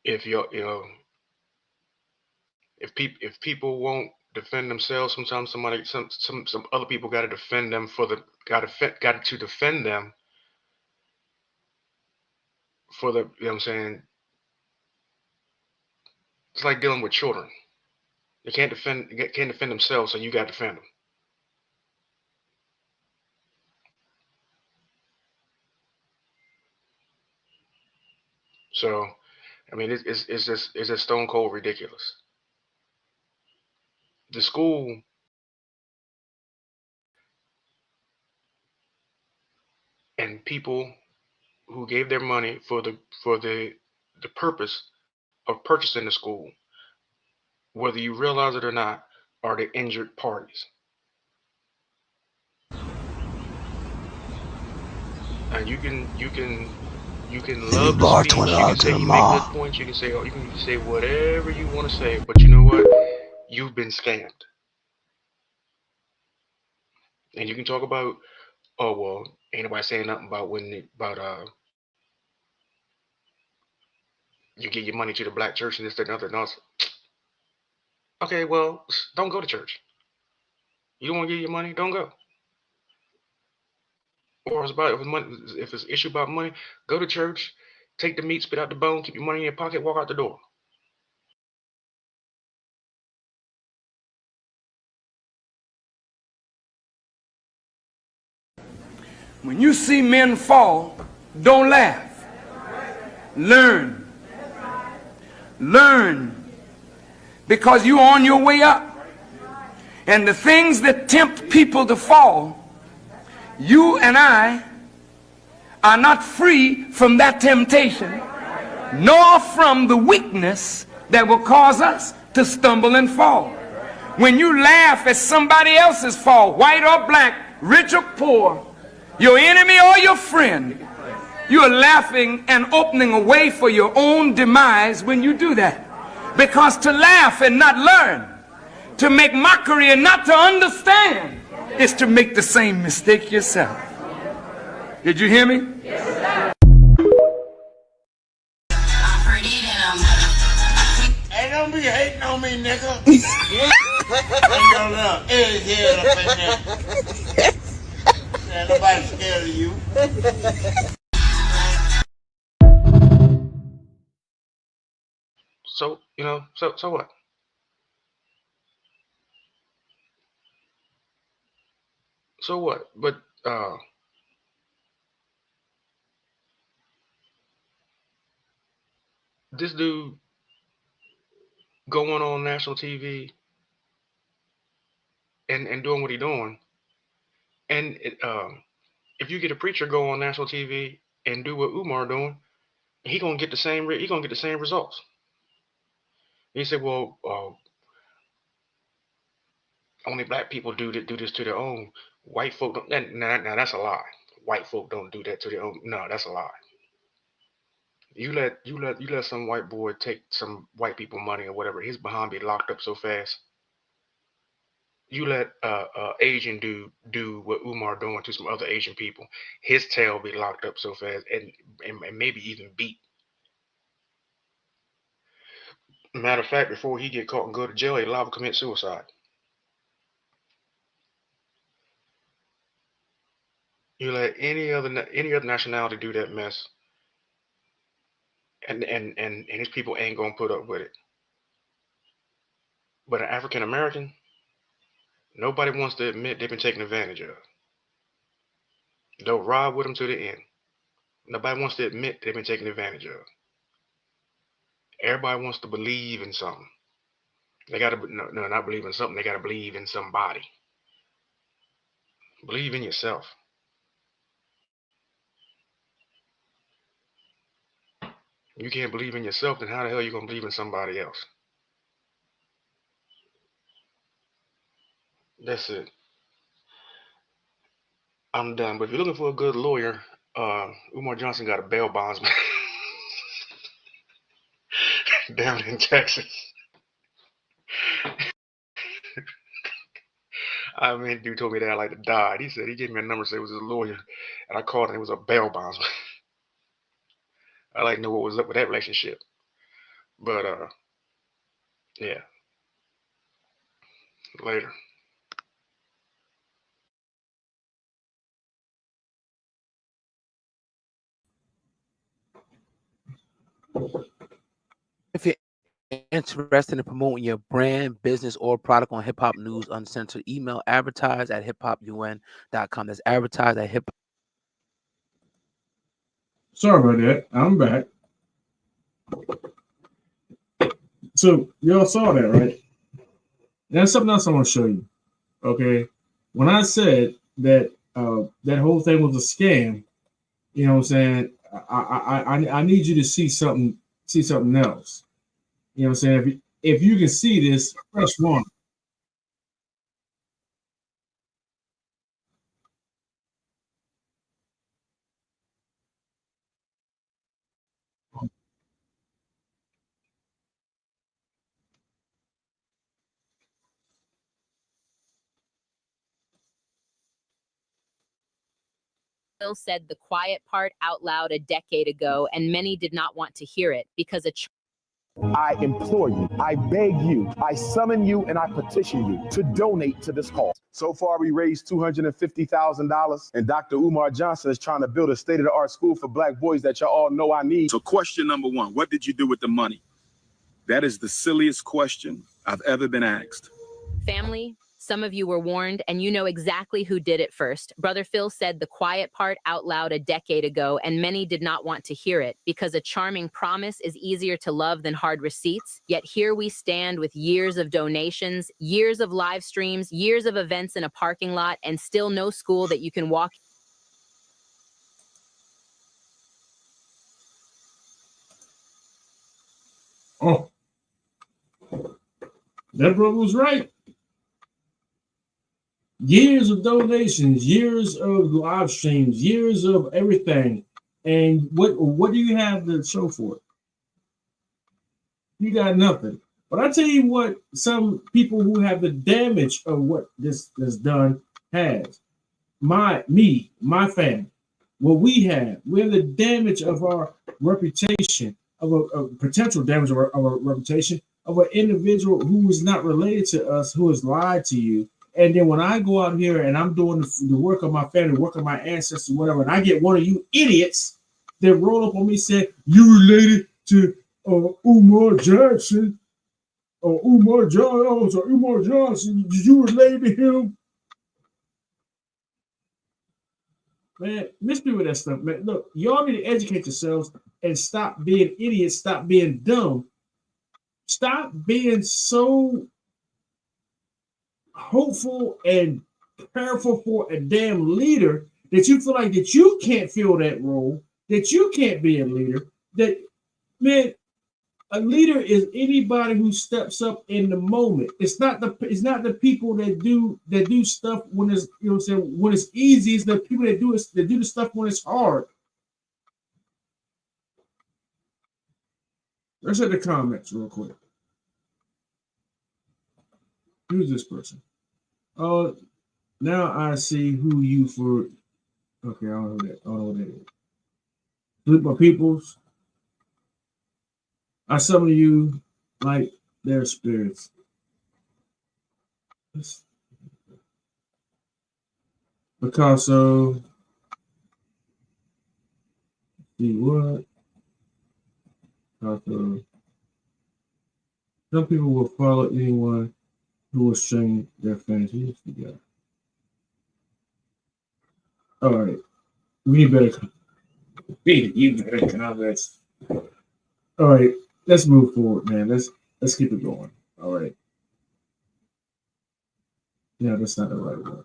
If if people won't defend themselves, sometimes some other people got to defend them got to defend them for the, you know what I'm saying? It's like dealing with children. They can't defend themselves, so you got to defend them. So, I mean, it's just stone cold ridiculous. The school and people who gave their money for the purpose of purchasing the school, whether you realize it or not, are the injured parties. And you can love the speech, you can say you make good points, you can say whatever you want to say, but you know what? You've been scammed. And you can talk about, oh well, ain't nobody saying nothing about you get your money to the black church and this, that, and other. No, okay, well, don't go to church. You don't want to get your money, don't go. Or if it's an issue about money, go to church, take the meat, spit out the bone, keep your money in your pocket, walk out the door. When you see men fall, don't laugh. Learn. Learn. Because you're on your way up. And the things that tempt people to fall, you and I are not free from that temptation, nor from the weakness that will cause us to stumble and fall. When you laugh at somebody else's fault, white or black, rich or poor, your enemy or your friend, you are laughing and opening a way for your own demise when you do that. Because to laugh and not learn, to make mockery and not to understand, is to make the same mistake yourself. Did you hear me? Hey, don't be hating on me, nigga. Ain't no love. Every head up in there. Ain't nobody scared of you. So, you know, so what? So what? But this dude going on national TV and doing what he doing, and if you get a preacher go on national TV and do what Umar doing, he gonna get the same results. He said, well, only black people do this to their own. White folk don't. Now that's a lie. White folk don't do that to their own. No, that's a lie. You let some white boy take some white people money or whatever. His behind be locked up so fast. You let Asian dude do what Umar doing to some other Asian people. His tail be locked up so fast and maybe even beat. Matter of fact, before he get caught and go to jail, he liable to commit suicide. You let any other nationality do that mess, and his people ain't gonna put up with it. But an African American, nobody wants to admit they've been taken advantage of. They'll ride with them to the end. Nobody wants to admit they've been taken advantage of. Everybody wants to believe in something. They gotta not believe in something. They gotta believe in somebody. Believe in yourself. You can't believe in yourself, then how the hell are you gonna believe in somebody else? That's it. I'm done. But if you're looking for a good lawyer, Umar Johnson got a bail bondsman down in Texas. I mean, dude told me that I like to die. He said he gave me a number, said it was his lawyer, and I called and it was a bail bondsman. I like to know what was up with that relationship. But yeah. Later. If you're interested in promoting your brand, business, or product on Hip Hop News Uncensored, email advertise@hiphopun.com. That's advertise@hip. Sorry about that. I'm back. So y'all saw that, right? That's something else I want to show you. Okay. When I said that that whole thing was a scam, you know what I'm saying? I need you to see something else. You know what I'm saying? If you can see this, press 1. Phil said the quiet part out loud a decade ago, and many did not want to hear it because I implore you, I beg you, I summon you, and I petition you to donate to this cause. So far, we raised $250,000, and Dr. Umar Johnson is trying to build a state-of-the-art school for black boys that y'all all know I need. So question number 1, what did you do with the money? That is the silliest question I've ever been asked. family. Some of you were warned, and you know exactly who did it first. Brother Phil said the quiet part out loud a decade ago, and many did not want to hear it because a charming promise is easier to love than hard receipts. Yet here we stand with years of donations, years of live streams, years of events in a parking lot, and still no school that you can walk. Oh, that brother was right. Years of donations, years of live streams, years of everything. And what do you have to show for it? You got nothing. But I tell you what, some people who have the damage of what this has done has. My family. What we have the damage of our reputation, of a potential damage of our reputation, of an individual who is not related to us, who has lied to you. And then when I go out here and I'm doing the work of my family, work of my ancestors, whatever, and I get one of you idiots that roll up on me saying, you related to Umar Johnson, or Umar Johnson, did you relate to him? Man, miss me with that stuff, man. Look, y'all need to educate yourselves and stop being idiots, stop being dumb. Stop being so hopeful and prayerful for a damn leader that you feel like that you can't fill that role, that you can't be a leader. That, man, a leader is anybody who steps up in the moment. It's not the people that do stuff when it's, you know what I'm saying, when it's easy. It's the people that do the stuff when it's hard. Let's hit the comments real quick. Who's this person? Oh, now I see who you for. Okay, I don't know that. I don't know what that is. Group of peoples. I summon you like their spirits. Picasso. See what? Picasso. Some people will follow anyone who will string their fantasies together. All right. We need better comments. All right. Let's move forward, man. Let's keep it going. All right. Yeah, that's not the right one.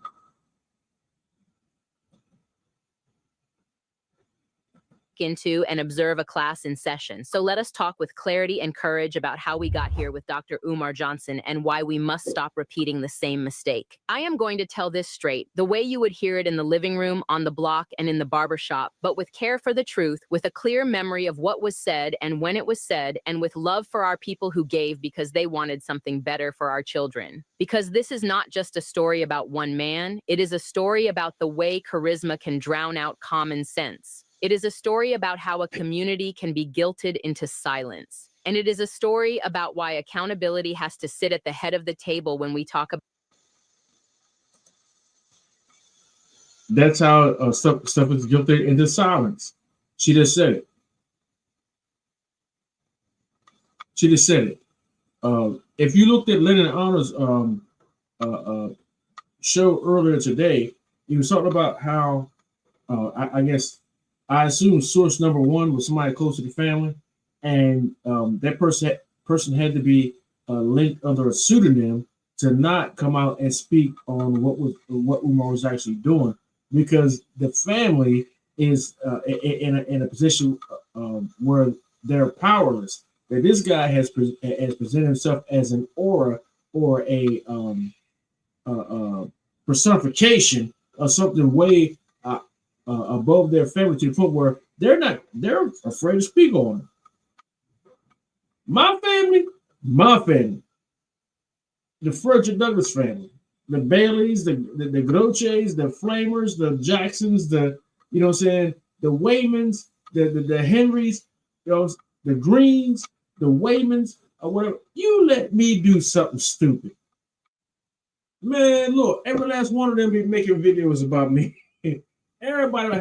Into and observe a class in session. So let us talk with clarity and courage about how we got here with Dr. Umar Johnson and why we must stop repeating the same mistake. I am going to tell this straight, the way you would hear it in the living room, on the block, and in the barbershop, but with care for the truth, with a clear memory of what was said and when it was said, and with love for our people who gave because they wanted something better for our children. Because this is not just a story about one man, it is a story about the way charisma can drown out common sense. It is a story about how a community can be guilted into silence. And it is a story about why accountability has to sit at the head of the table when we talk about. That's how stuff is guilted into silence. She just said it. She just said it. If you looked at Lennon Honor's show earlier today, he was talking about how, I assume source number one was somebody close to the family, and that person had to be linked under a pseudonym to not come out and speak on what Umar was actually doing, because the family is in a position where they're powerless. That this guy has presented himself as an aura or a personification of something way above their family, to the point where they're afraid to speak on it. My family, the Frederick Douglass family, the Baileys, the Groches, the Flamers, the Jacksons, the, you know what I'm saying, the Waymans, the Henrys, you know, the Greens, the Waymans, or whatever. You let me do something stupid, man. Look, every last one of them be making videos about me. Everybody would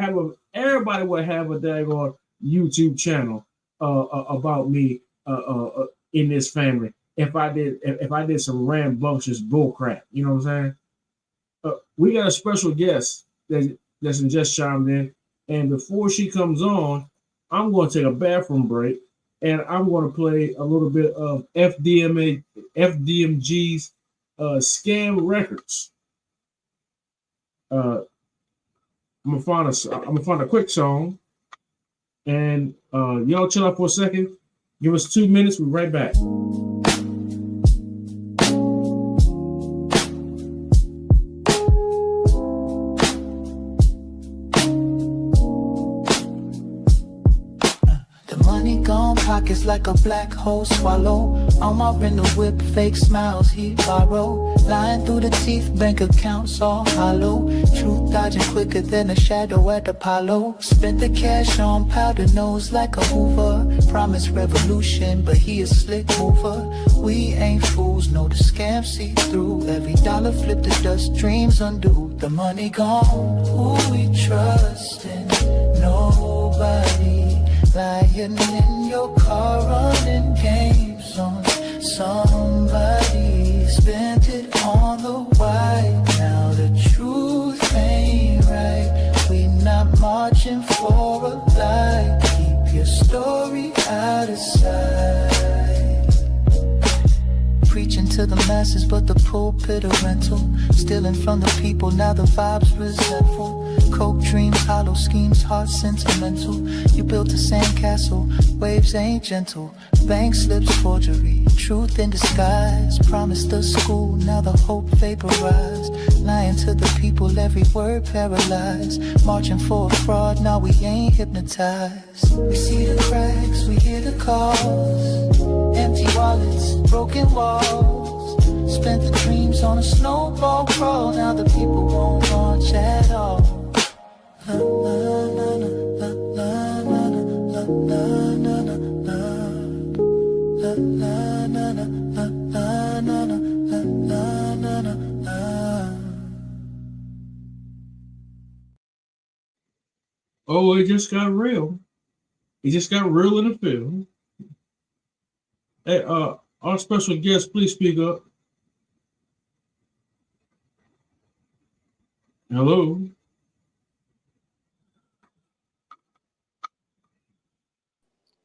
have a daggone YouTube channel about me in this family. If I did some rambunctious bullcrap, you know what I'm saying? We got a special guest that's just chimed in, and before she comes on, I'm going to take a bathroom break, and I'm going to play a little bit of FDMG's Scam Records. I'm gonna find a quick song, and y'all chill out for a second. Give us 2 minutes. We'll be right back. pockets like a black hole swallow. Omar in the whip, fake smiles he borrow. Lying through the teeth, bank accounts all hollow. Truth dodging quicker than a shadow at Apollo. Spent the cash on powder nose like a Hoover. Promised revolution, but he a slick mover. We ain't fools, no, the scam see through. Every dollar flip to dust, dreams undo. The money gone, who we trustin'? Nobody. Lying in your car, running games on somebody. Spent it on the white. Now the truth ain't right. We not marching for a lie. Keep your story out of sight. Preaching to the masses, but the pulpit a rental. Stealing from the people, now the vibes resentful. Coke dreams, hollow schemes, heart sentimental. You built a sandcastle, waves ain't gentle. Bank slips, forgery, truth in disguise. Promised the school, now the hope vaporized. Lying to the people, every word paralyzed. Marching for a fraud, now we ain't hypnotized. We see the cracks, we hear the calls. Empty wallets, broken walls. Spent the dreams on a snowball crawl. Now the people won't march at all. La, la, la, la, la, la, la, la, la, la, la. La, la, la, la, la, la, la, la, la, la. Oh, it just got real. It just got real in the field. Hey, our special guest, please speak up. Hello.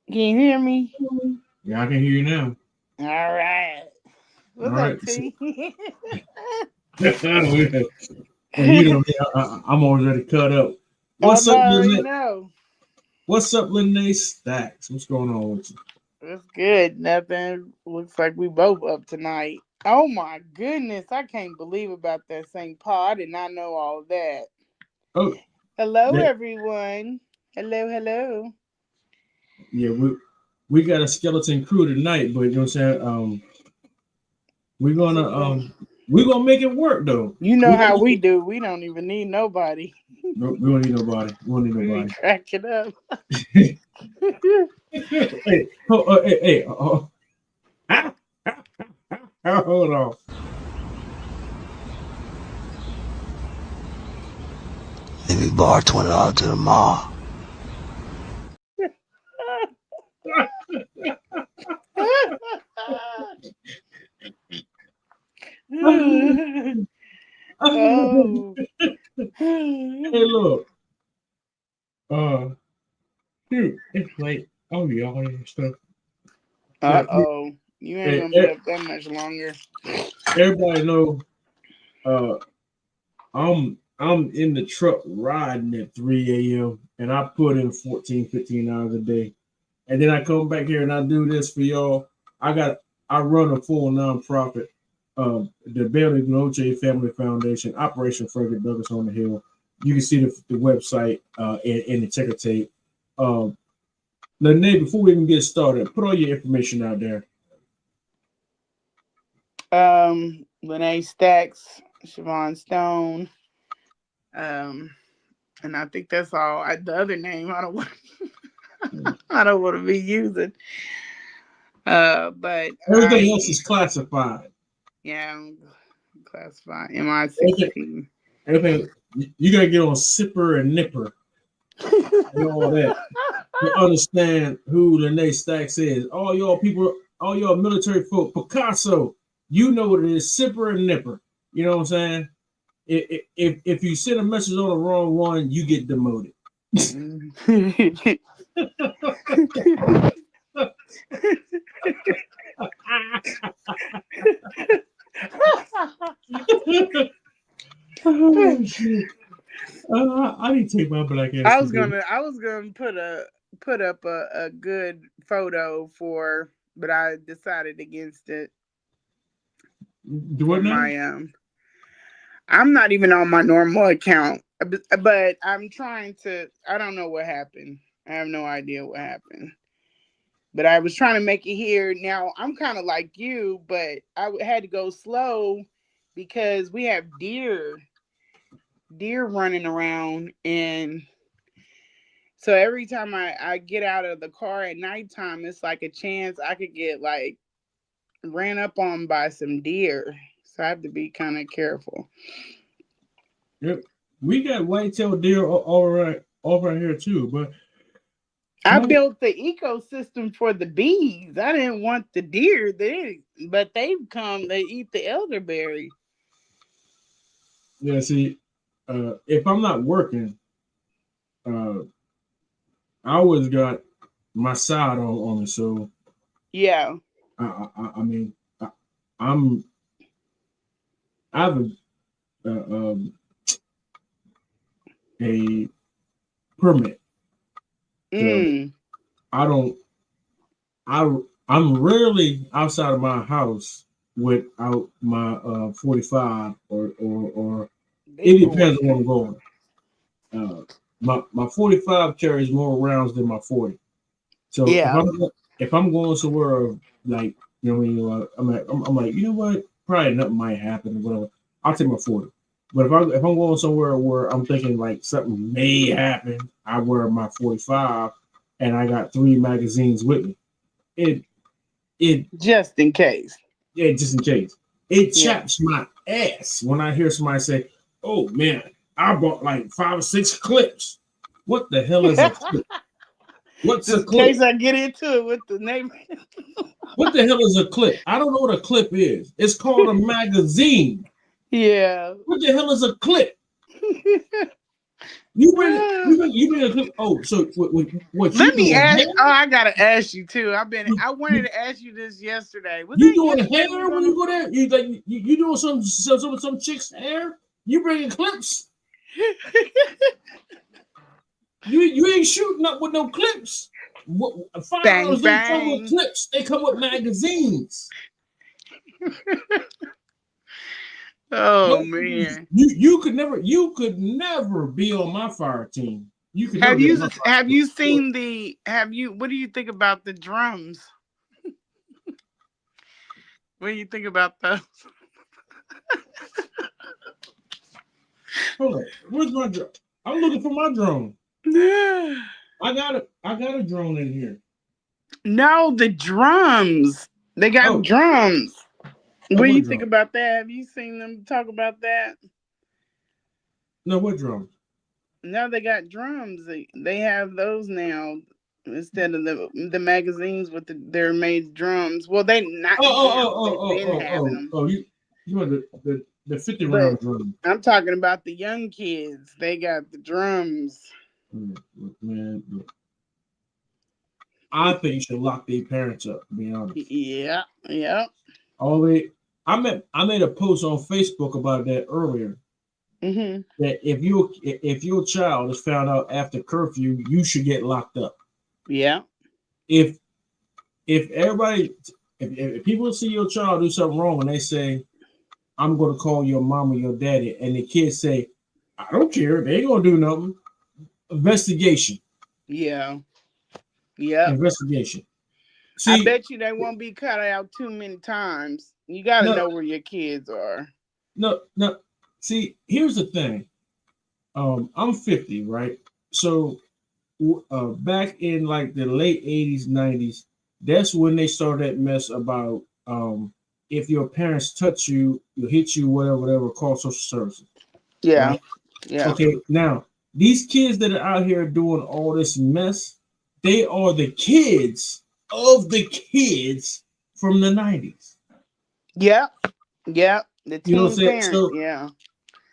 Can you hear me? Yeah, I can hear you now. All right. What's All up, right. T? And you know, I'm already cut up. What's up, Lynette? What's up, Lynette Stacks? What's going on with you? It's good. Nothing. Looks like we both up tonight. Oh my goodness. I can't believe about that St. Paul. I did not know all that. Oh. Hello, yeah. everyone. Hello. Yeah, we got a skeleton crew tonight, but you know what I'm saying? We're gonna make it work though. You know how we do. We don't even need nobody. No, we don't need nobody. We don't need nobody. We crack it up. Hey, hold on. Let me borrow $20 to the mall. Oh. Hey, look. Dude, it's late. Oh, yeah, all that stuff. Uh-oh. You ain't gonna be up that much longer. Everybody know I'm in the truck riding at 3 a.m. and I put in 14, 15 hours a day. And then I come back here and I do this for y'all. I run a full nonprofit, the Bailey Noche Family Foundation, Operation Frederick Douglass on the Hill. You can see the website and the ticker tape. Lene, before we even get started, put all your information out there. Lene Stacks, Siobhan Stone. And I think that's all. The other name I don't want to be using. But everything else is classified. Yeah, classified. MI16. Everything you gotta get on Sipper and Nipper and all that. You understand who Lene Stacks is. All y'all people, all y'all military folk, Picasso, you know what it is, Sipper and Nipper. You know what I'm saying? If you send a message on the wrong one, you get demoted. Oh, shit. I need to take my black ass. I was gonna put up a good photo but I decided against it. Do what now? I'm not even on my normal account, but I'm trying to. I don't know what happened. I have no idea what happened. But I was trying to make it here. Now I'm kind of like you, but I had to go slow because we have deer running around, and so every time I get out of the car at nighttime, it's like a chance I could get like ran up on by some deer. So I have to be kind of careful. Yep. We got white-tailed deer over here too, but I built the ecosystem for the bees. I didn't want the deer, but they've come. They eat the elderberry. Yeah, see, if I'm not working, I always got my side on me. So yeah, I mean, I have a permit. So I'm rarely outside of my house without my 45 or it depends on where I'm going. My 45 carries more rounds than my 40. So if I'm going somewhere like, you know, I'm like, you know what, probably nothing might happen or whatever, I'll take my 40. But if I'm going somewhere where I'm thinking like something may happen, I wear my 45 and I got 3 magazines with me. It just in case. Yeah, just in case. It chaps my ass when I hear somebody say, "Oh man, I bought like 5 or 6 clips." What the hell is a clip? What's a clip? In case I get into it with the name. What the hell is a clip? I don't know what a clip is. It's called a magazine. Yeah. What the hell is a clip? You bring a clip. Oh, so what Let me ask. Oh, I gotta ask you too. I wanted to ask you this yesterday. You doing hair when you go there? You like you doing some chick's hair? You bringing clips? you ain't shooting up with no clips. $5 don't come with clips. They come with magazines. Oh man! You could never be on my fire team. Have you seen the? What do you think about the drums? What do you think about those? Hold on, where's my drone? I'm looking for my drone. I got a drone in here. No, the drums. They got drums. What do you think about that? Have you seen them talk about that? No, what drums? No, they got drums. They have those now instead of the magazines with their made drums. Well, they not. They've been having them. Oh, you want the 50 round drum? I'm talking about the young kids. They got the drums. Man, I think you should lock their parents up. To be honest. Yeah. I made a post on Facebook about that earlier. Mm-hmm. That if your child is found out after curfew, you should get locked up. Yeah. If people see your child do something wrong and they say, "I'm going to call your mom or your daddy," and the kids say, "I don't care, they ain't gonna do nothing." Investigation. Yeah. Investigation. See, I bet you they won't be cut out too many times. You got to know where your kids are. No. See, here's the thing. I'm 50, right? So back in like the late 80s, 90s, that's when they started that mess about if your parents touch you, hit you, whatever, call social services. Yeah. Right? Yeah. Okay, now these kids that are out here doing all this mess, they are the kids of the kids from the 90s. Yeah. The teen you know what I'm saying? parents, So yeah.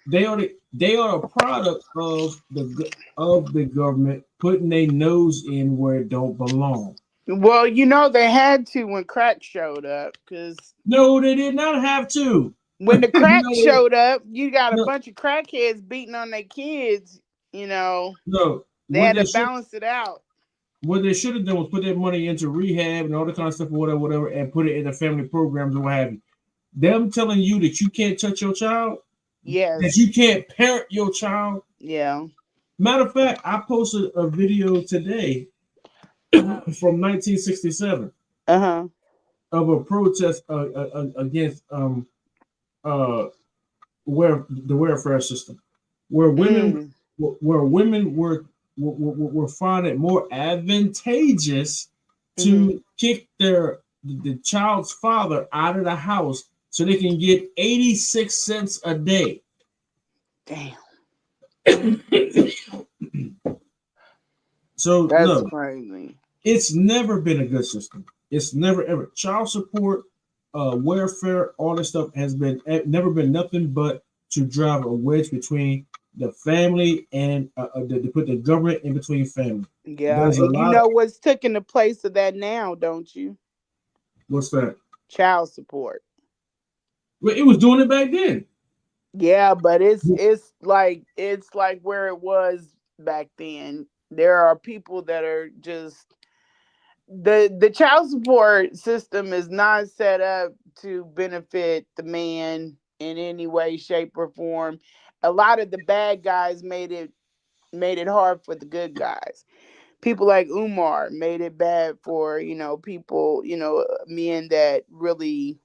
They are a product of the government putting their nose in where it don't belong. Well, they had to when crack showed up, because no, they did not have to. When the crack showed up, you got a bunch of crackheads beating on their kids. No, they had to balance it out. What they should have done was put their money into rehab and all the kind of stuff, whatever, and put it in the family programs or what have you. Them telling you that you can't touch your child. Yes. That you can't parent your child. Yeah. Matter of fact, I posted a video today from 1967 Uh-huh. of a protest against the welfare system, where women were finding it more advantageous to kick the child's father out of the house so they can get 86 cents a day. Damn. So That's no, crazy. it's never been a good system. It's never ever child support, welfare, all this stuff has been never been nothing but to drive a wedge between the family and to put the government in between family. Yeah, There's a and you lot. know what's taking the place of that now, don't you? What's that? Child support. Well, it was doing it back then. Yeah, but it's like where it was back then. There are people that are just the child support system is not set up to benefit the man in any way, shape, or form. A lot of the bad guys made it hard for the good guys. People like Umar made it bad for, people, men that really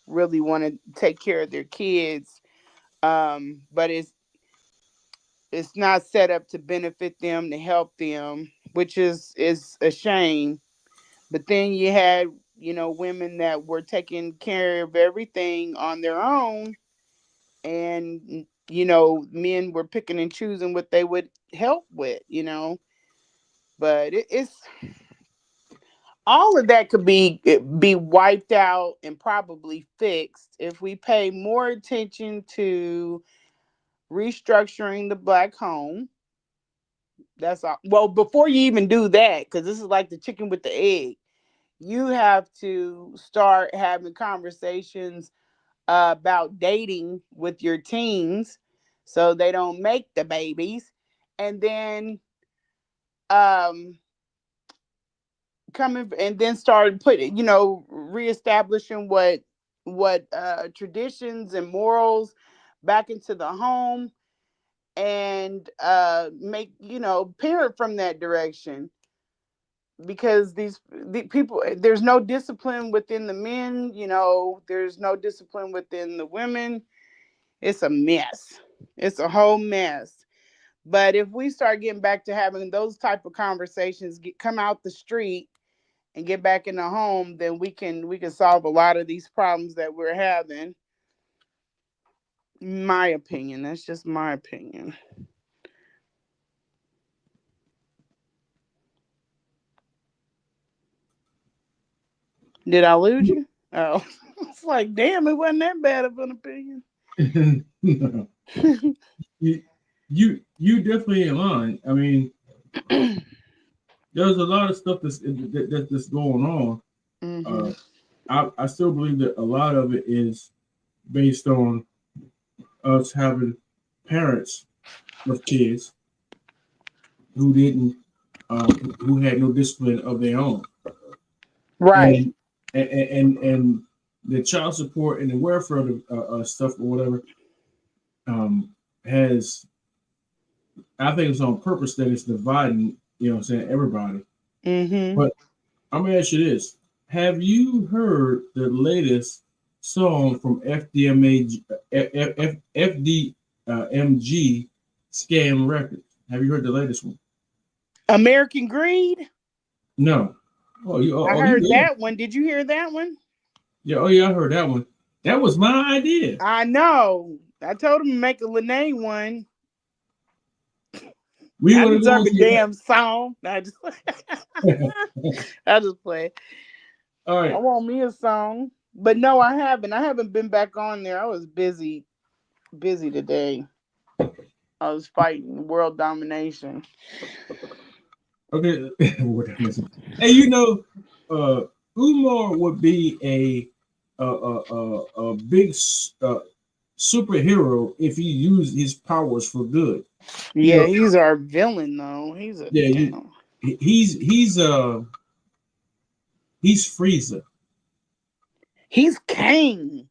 want to take care of their kids. But it's not set up to benefit them, to help them, which is a shame. But then you had, women that were taking care of everything on their own, and men were picking and choosing what they would help with. But it's all of that could be wiped out and probably fixed if we pay more attention to restructuring the Black home. That's all. Well, before you even do that, because this is like the chicken with the egg, you have to start having conversations about dating with your teens so they don't make the babies, and then coming and then start putting, reestablishing what traditions and morals back into the home, and make parent from that direction, because the people, there's no discipline within the men, there's no discipline within the women. It's a mess. It's a whole mess. But if we start getting back to having those type of conversations, come out the street and get back in the home, then we can solve a lot of these problems that we're having. My opinion. That's just my opinion. Did I lose you? Oh, it's like, damn, it wasn't that bad of an opinion. No. you definitely in line. I mean, there's a lot of stuff that's going on. Mm-hmm. I still believe that a lot of it is based on us having parents with kids who didn't, who had no discipline of their own. Right. And the child support and the welfare stuff or whatever has, I think it's on purpose that it's dividing, everybody. Mm-hmm. But I'm gonna ask you this: have you heard the latest song from FDMG Scam Records? Have you heard the latest one? American Greed? No. I heard that one. Did you hear that one? Yeah. Oh yeah, I heard that one. That was my idea. I know. I told him to make a Lene one. We I want to deserve go a damn song. I just play. All right. I want me a song. But no, I haven't. I haven't been back on there. I was busy today. I was fighting world domination. Okay. Hey, Umar would be a big superhero if he used his powers for good. Yeah, he's our villain though. He's Frieza. He's Kang,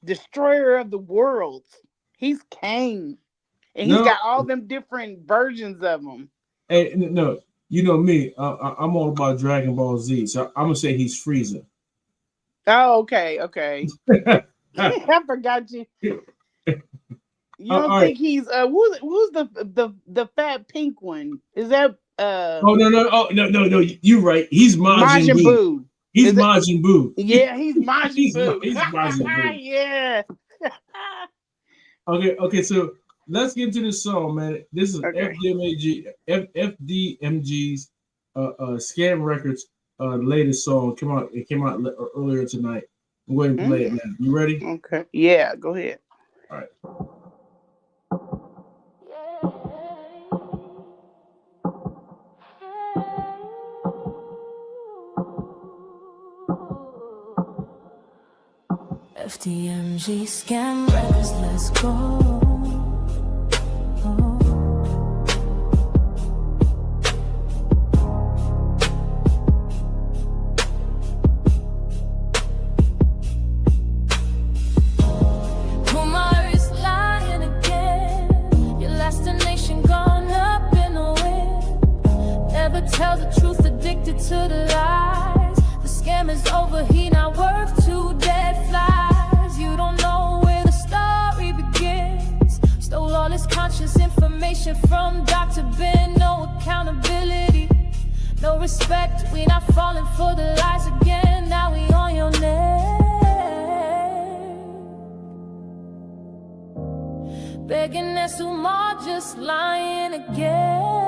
destroyer of the worlds. He's Kang, and he's got all them different versions of him. Hey, no, You know me, I'm all about Dragon Ball Z, so I'm gonna say he's Frieza. Oh, okay. I forgot you. You don't all think right. he's who's the fat pink one? Is that Oh no! You're right. He's Majin Buu. He's Majin Buu. Yeah, he's Majin Buu. He's Majin Buu. Yeah. Okay. So let's get into this song, man. This is FDMG's Scam Records latest song. It came out earlier tonight. I'm going to play it, man. You ready? Okay. Yeah, go ahead. All right. FDMG Scam Records, let's go. Umar is lying again. Your last nation gone up in the wind. Never tell the truth, addicted to the lies. The scam is over, he not worth 2 dead flies. You don't know where the story begins. Stole all his conscious information from Dr. Ben. No accountability, no respect. We not falling for the lies again. Now we on your neck, begging that Umar just lying again.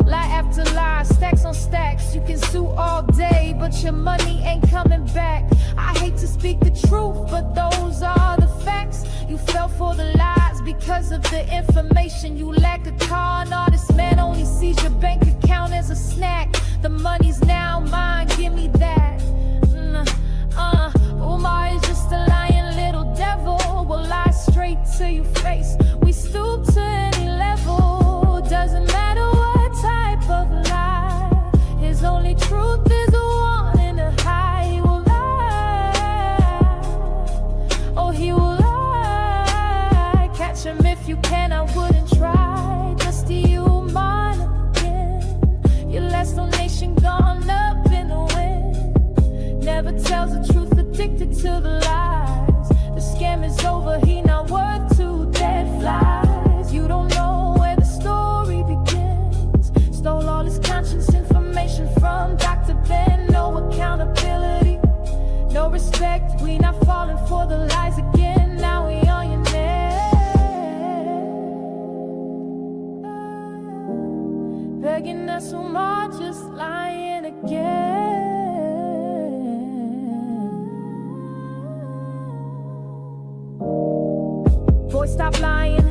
Lie after lie, stacks on stacks. You can sue all day, but your money ain't coming back. I hate to speak the truth, but those are the facts. You fell for the lies because of the information. You lack a car, and all this man only sees your bank account as a snack. The money's now mine, give me that. Umar is just a lying little devil. Will lie straight to your face. We stoop to any level. Doesn't matter what type of lie. His only truth is the one in the high. He will lie. Oh, he will lie. Catch him if you can, I wouldn't try. Just to you, mine again. Your last donation gone up in the wind. Never tells the truth, addicted to the lies. The scam is over, he not worth 2 dead flies. You don't know where the story begins. Stole all his conscious information from Dr. Ben. No accountability, no respect. We not falling for the lies again. Now we on your neck, begging us Umar just lying again. Boy, stop lying,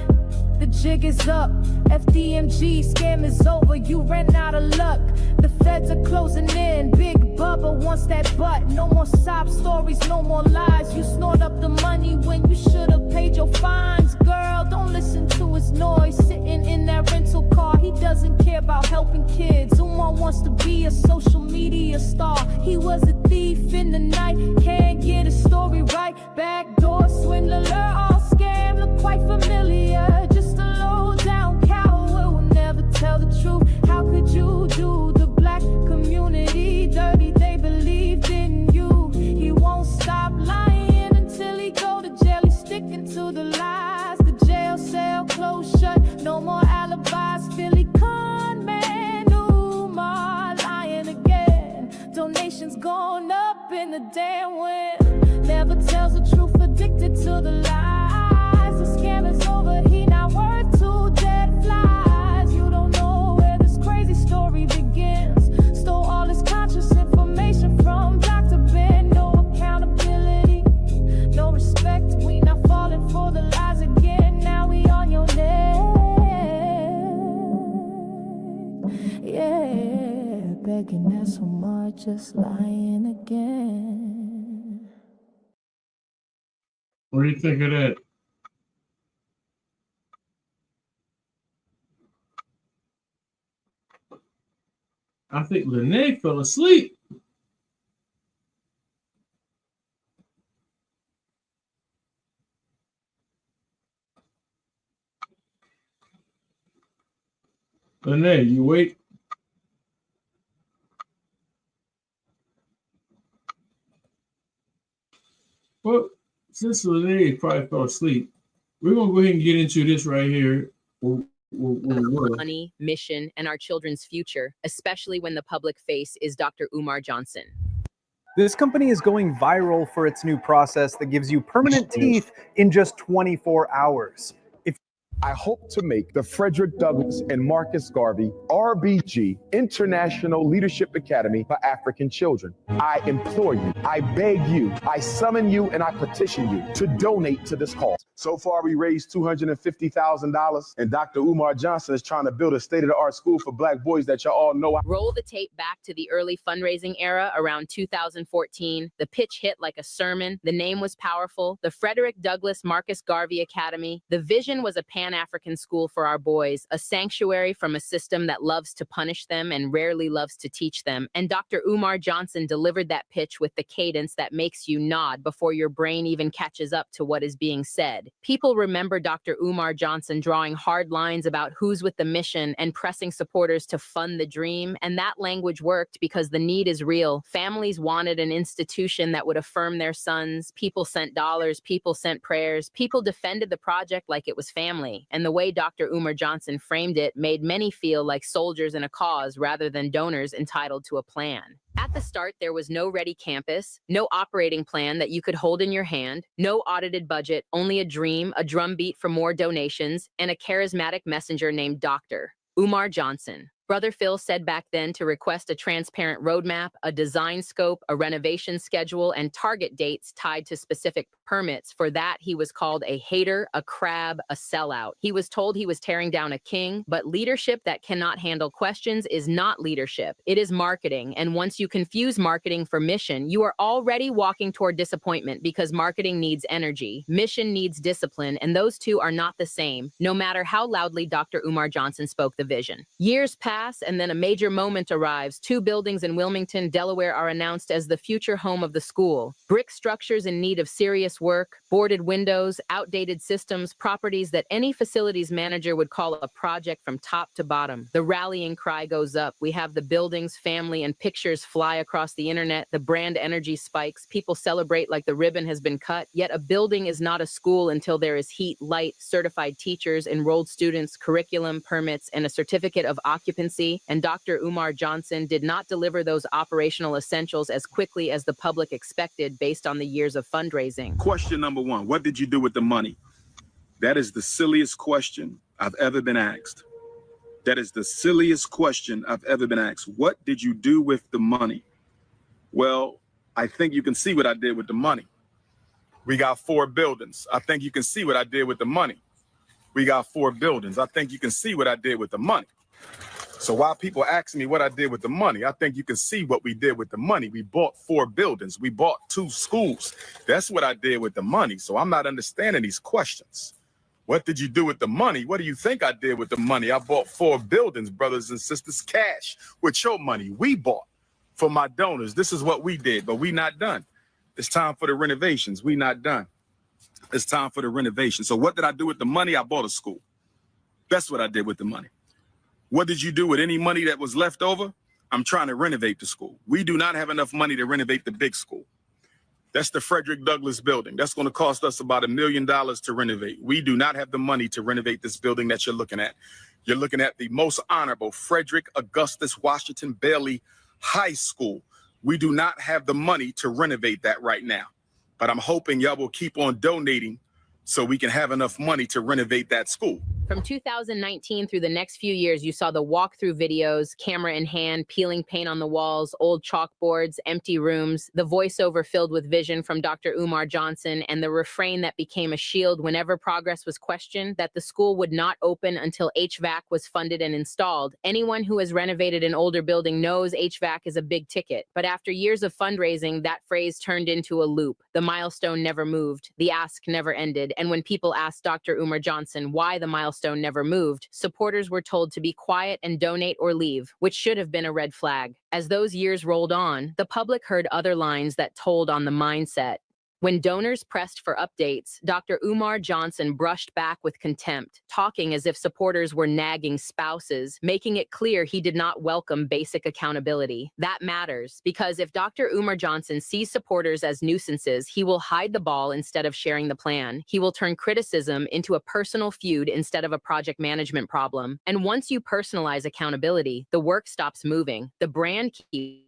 the jig is up. FDMG scam is over, you ran out of luck. The feds are closing in, Big Bubba wants that butt. No more sob stories, no more lies. You snort up the money when you should have paid your fines. Girl, don't listen to his noise, sitting in that rental car. He doesn't care about helping kids. Umar wants to be a social media star. He was a thief in the night, can't get his story right. Backdoor swindler, all scam, look quite familiar. Just a low down coward will never tell the truth. How could you do the black community dirty? They believed in you. He won't stop lying until he go to jail. He's sticking to the lies. The jail cell closed shut, no more alibis. Philly con man, Umar lying again. Donations going up in the damn wind. Never tells the truth, addicted to the lies. The scam is over, he not worth 2 dead flies. You don't know where this crazy story begins. Stole all his conscious information from Dr. Ben. No accountability, no respect. We not falling for the lies again. Now we on your neck. Yeah, begging that so much, just lying again. What do you think of that? I think Lene fell asleep. Lene, you wait. Well, since Lene probably fell asleep, we're gonna go ahead and get into this right here. Money, mission, and our children's future, especially when the public face is Dr. Umar Johnson. This company is going viral for its new process that gives you permanent teeth in just 24 hours. I hope to make the Frederick Douglass and Marcus Garvey RBG International Leadership Academy for African Children. I implore you, I beg you, I summon you, and I petition you to donate to this cause. So far, we raised $250,000, and Dr. Umar Johnson is trying to build a state-of-the-art school for Black boys that y'all all know. Roll the tape back to the early fundraising era around 2014. The pitch hit like a sermon. The name was powerful. The Frederick Douglass Marcus Garvey Academy. The vision was a Pan-African school for our boys, a sanctuary from a system that loves to punish them and rarely loves to teach them. And Dr. Umar Johnson delivered that pitch with the cadence that makes you nod before your brain even catches up to what is being said. People remember Dr. Umar Johnson drawing hard lines about who's with the mission and pressing supporters to fund the dream. And that language worked because the need is real. Families wanted an institution that would affirm their sons. People sent dollars. People sent prayers. People defended the project like it was family. And the way Dr. Umar Johnson framed it made many feel like soldiers in a cause rather than donors entitled to a plan. At the start, there was no ready campus, no operating plan that you could hold in your hand, no audited budget, only a dream, a drumbeat for more donations, and a charismatic messenger named Dr. Umar Johnson. Brother Phil said back then to request a transparent roadmap, a design scope, a renovation schedule, and target dates tied to specific permits. For that, he was called a hater, a crab, a sellout. He was told he was tearing down a king, but leadership that cannot handle questions is not leadership. It is marketing, and once you confuse marketing for mission, you are already walking toward disappointment because marketing needs energy, mission needs discipline, and those two are not the same, no matter how loudly Dr. Umar Johnson spoke the vision. Years pass, and then a major moment arrives. 2 buildings in Wilmington, Delaware are announced as the future home of the school. Brick structures in need of serious work, boarded windows, outdated systems, properties that any facilities manager would call a project from top to bottom. The rallying cry goes up. We have the buildings, family, and pictures fly across the internet. The brand energy spikes. People celebrate like the ribbon has been cut. Yet a building is not a school until there is heat, light, certified teachers, enrolled students, curriculum, permits, and a certificate of occupancy. And Dr. Umar Johnson did not deliver those operational essentials as quickly as the public expected based on the years of fundraising. Question number 1, what did you do with the money? That is the silliest question I've ever been asked. That is the silliest question I've ever been asked. What did you do with the money? Well, I think you can see what I did with the money. We got 4 buildings. I think you can see what I did with the money. We got 4 buildings. I think you can see what I did with the money. So while people ask me what I did with the money, I think you can see what we did with the money. We bought 4 buildings. We bought 2 schools. That's what I did with the money. So I'm not understanding these questions. What did you do with the money? What do you think I did with the money? I bought 4 buildings, brothers and sisters, cash with your money. We bought for my donors. This is what we did, but we not done. It's time for the renovations. We not done. It's time for the renovation. So what did I do with the money? I bought a school. That's what I did with the money. What did you do with any money that was left over? I'm trying to renovate the school. We do not have enough money to renovate the big school. That's the Frederick Douglass building. That's going to cost us about $1 million to renovate. We do not have the money to renovate this building that you're looking at. You're looking at the most honorable Frederick Augustus Washington Bailey High School. We do not have the money to renovate that right now, but I'm hoping y'all will keep on donating so we can have enough money to renovate that school. From 2019 through the next few years, you saw the walkthrough videos, camera in hand, peeling paint on the walls, old chalkboards, empty rooms, the voiceover filled with vision from Dr. Umar Johnson, and the refrain that became a shield whenever progress was questioned, that the school would not open until HVAC was funded and installed. Anyone who has renovated an older building knows HVAC is a big ticket. But after years of fundraising, that phrase turned into a loop. The milestone never moved. The ask never ended. And when people asked Dr. Umar Johnson why the milestone never moved, supporters were told to be quiet and donate or leave, which should have been a red flag. As those years rolled on, the public heard other lines that told on the mindset. When donors pressed for updates, Dr. Umar Johnson brushed back with contempt, talking as if supporters were nagging spouses, making it clear he did not welcome basic accountability. That matters, because if Dr. Umar Johnson sees supporters as nuisances, he will hide the ball instead of sharing the plan. He will turn criticism into a personal feud instead of a project management problem. And once you personalize accountability, the work stops moving. The brand keeps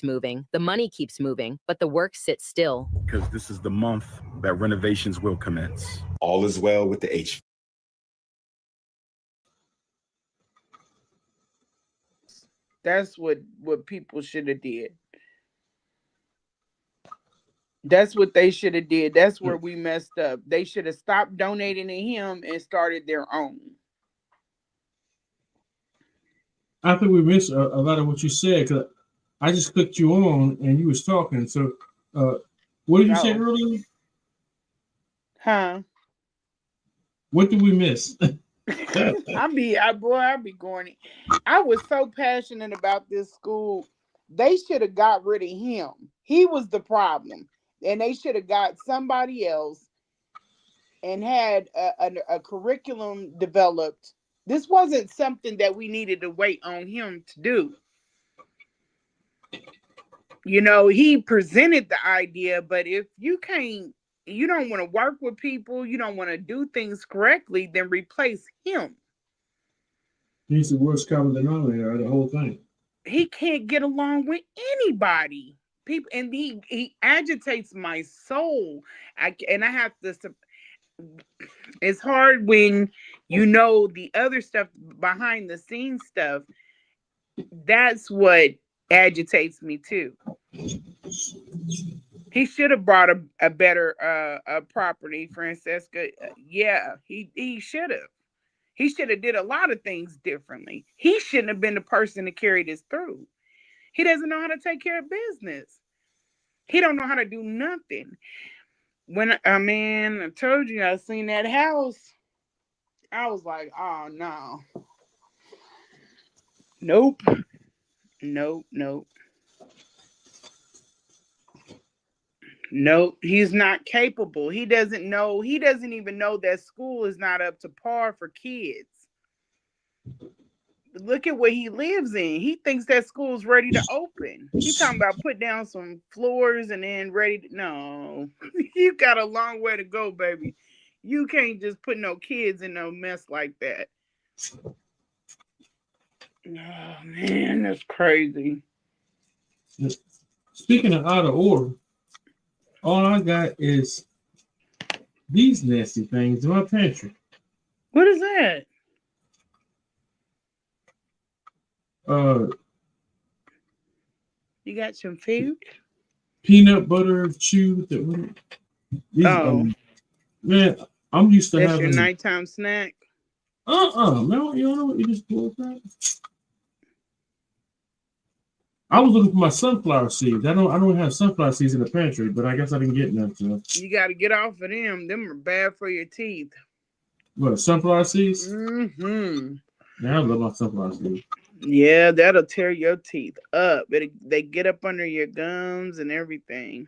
moving, the money keeps moving, but the work sits still. Because this is the month that renovations will commence. All is well with the H. That's what people should have did. That's what they should have did. That's where we messed up. They should have stopped donating to him and started their own. I think we missed a lot of what you said, because I just clicked you on and you was talking. So what did you say earlier? Huh? What did we miss? I'll be going. I was so passionate about this school. They should have got rid of him. He was the problem. And they should have got somebody else and had a curriculum developed. This wasn't something that we needed to wait on him to do. You know, he presented the idea, but if you don't want to work with people, you don't want to do things correctly, then replace him. He's the worst common denominator of the whole thing. He can't get along with anybody. People, and he agitates my soul. I have to. It's hard when you know the other stuff behind the scenes stuff. That's what agitates me too. He should have brought a better property, Francesca. Yeah, he should have. He should have did a lot of things differently. He shouldn't have been the person to carry this through. He doesn't know how to take care of business. He don't know how to do nothing. When I told you I seen that house, I was like, oh no. Nope. Nope, he's not capable. He doesn't even know that school is not up to par for kids. Look at what he lives in. He thinks that school's ready to open. He's talking about put down some floors and then no. You got a long way to go, baby. You can't just put no kids in no mess like that. Oh man, that's crazy. Speaking of out of order, all I got is these nasty things in my pantry. What is that? You got some food? Peanut butter chew. Man, I'm used to That's having your nighttime snack. Man, you don't know what you just pulled that? I was looking for my sunflower seeds. I don't have sunflower seeds in the pantry, but I guess I didn't get none. So. You got to get off of them. Them are bad for your teeth. What, sunflower seeds? Mm-hmm. Yeah, I love my sunflower seeds. Yeah, that'll tear your teeth up. They get up under your gums and everything.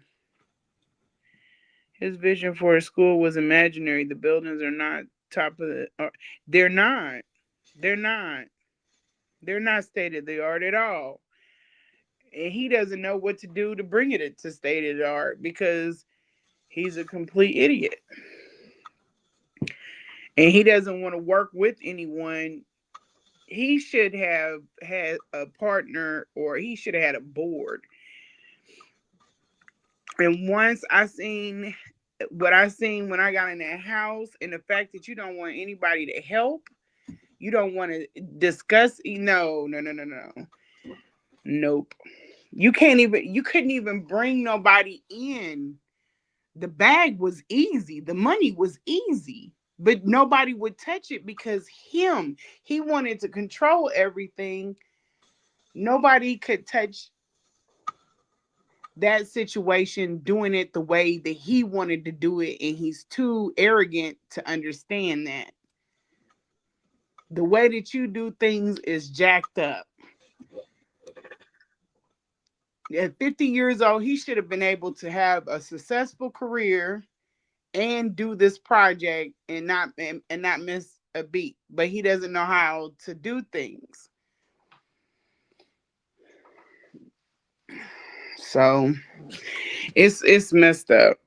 His vision for a school was imaginary. The buildings are not top of the... They're not. They're not state of the art at all. And he doesn't know what to do to bring it to state of the art because he's a complete idiot. And he doesn't want to work with anyone. He should have had a partner, or he should have had a board. And once I seen what I seen when I got in that house, and the fact that you don't want anybody to help, you don't want to discuss. No. Nope. You couldn't even bring nobody in. The bag was easy. The money was easy. But nobody would touch it because he wanted to control everything. Nobody could touch that situation doing it the way that he wanted to do it. And he's too arrogant to understand that. The way that you do things is jacked up. At 50 years old, he should have been able to have a successful career and do this project and not miss a beat. But he doesn't know how to do things. So it's messed up.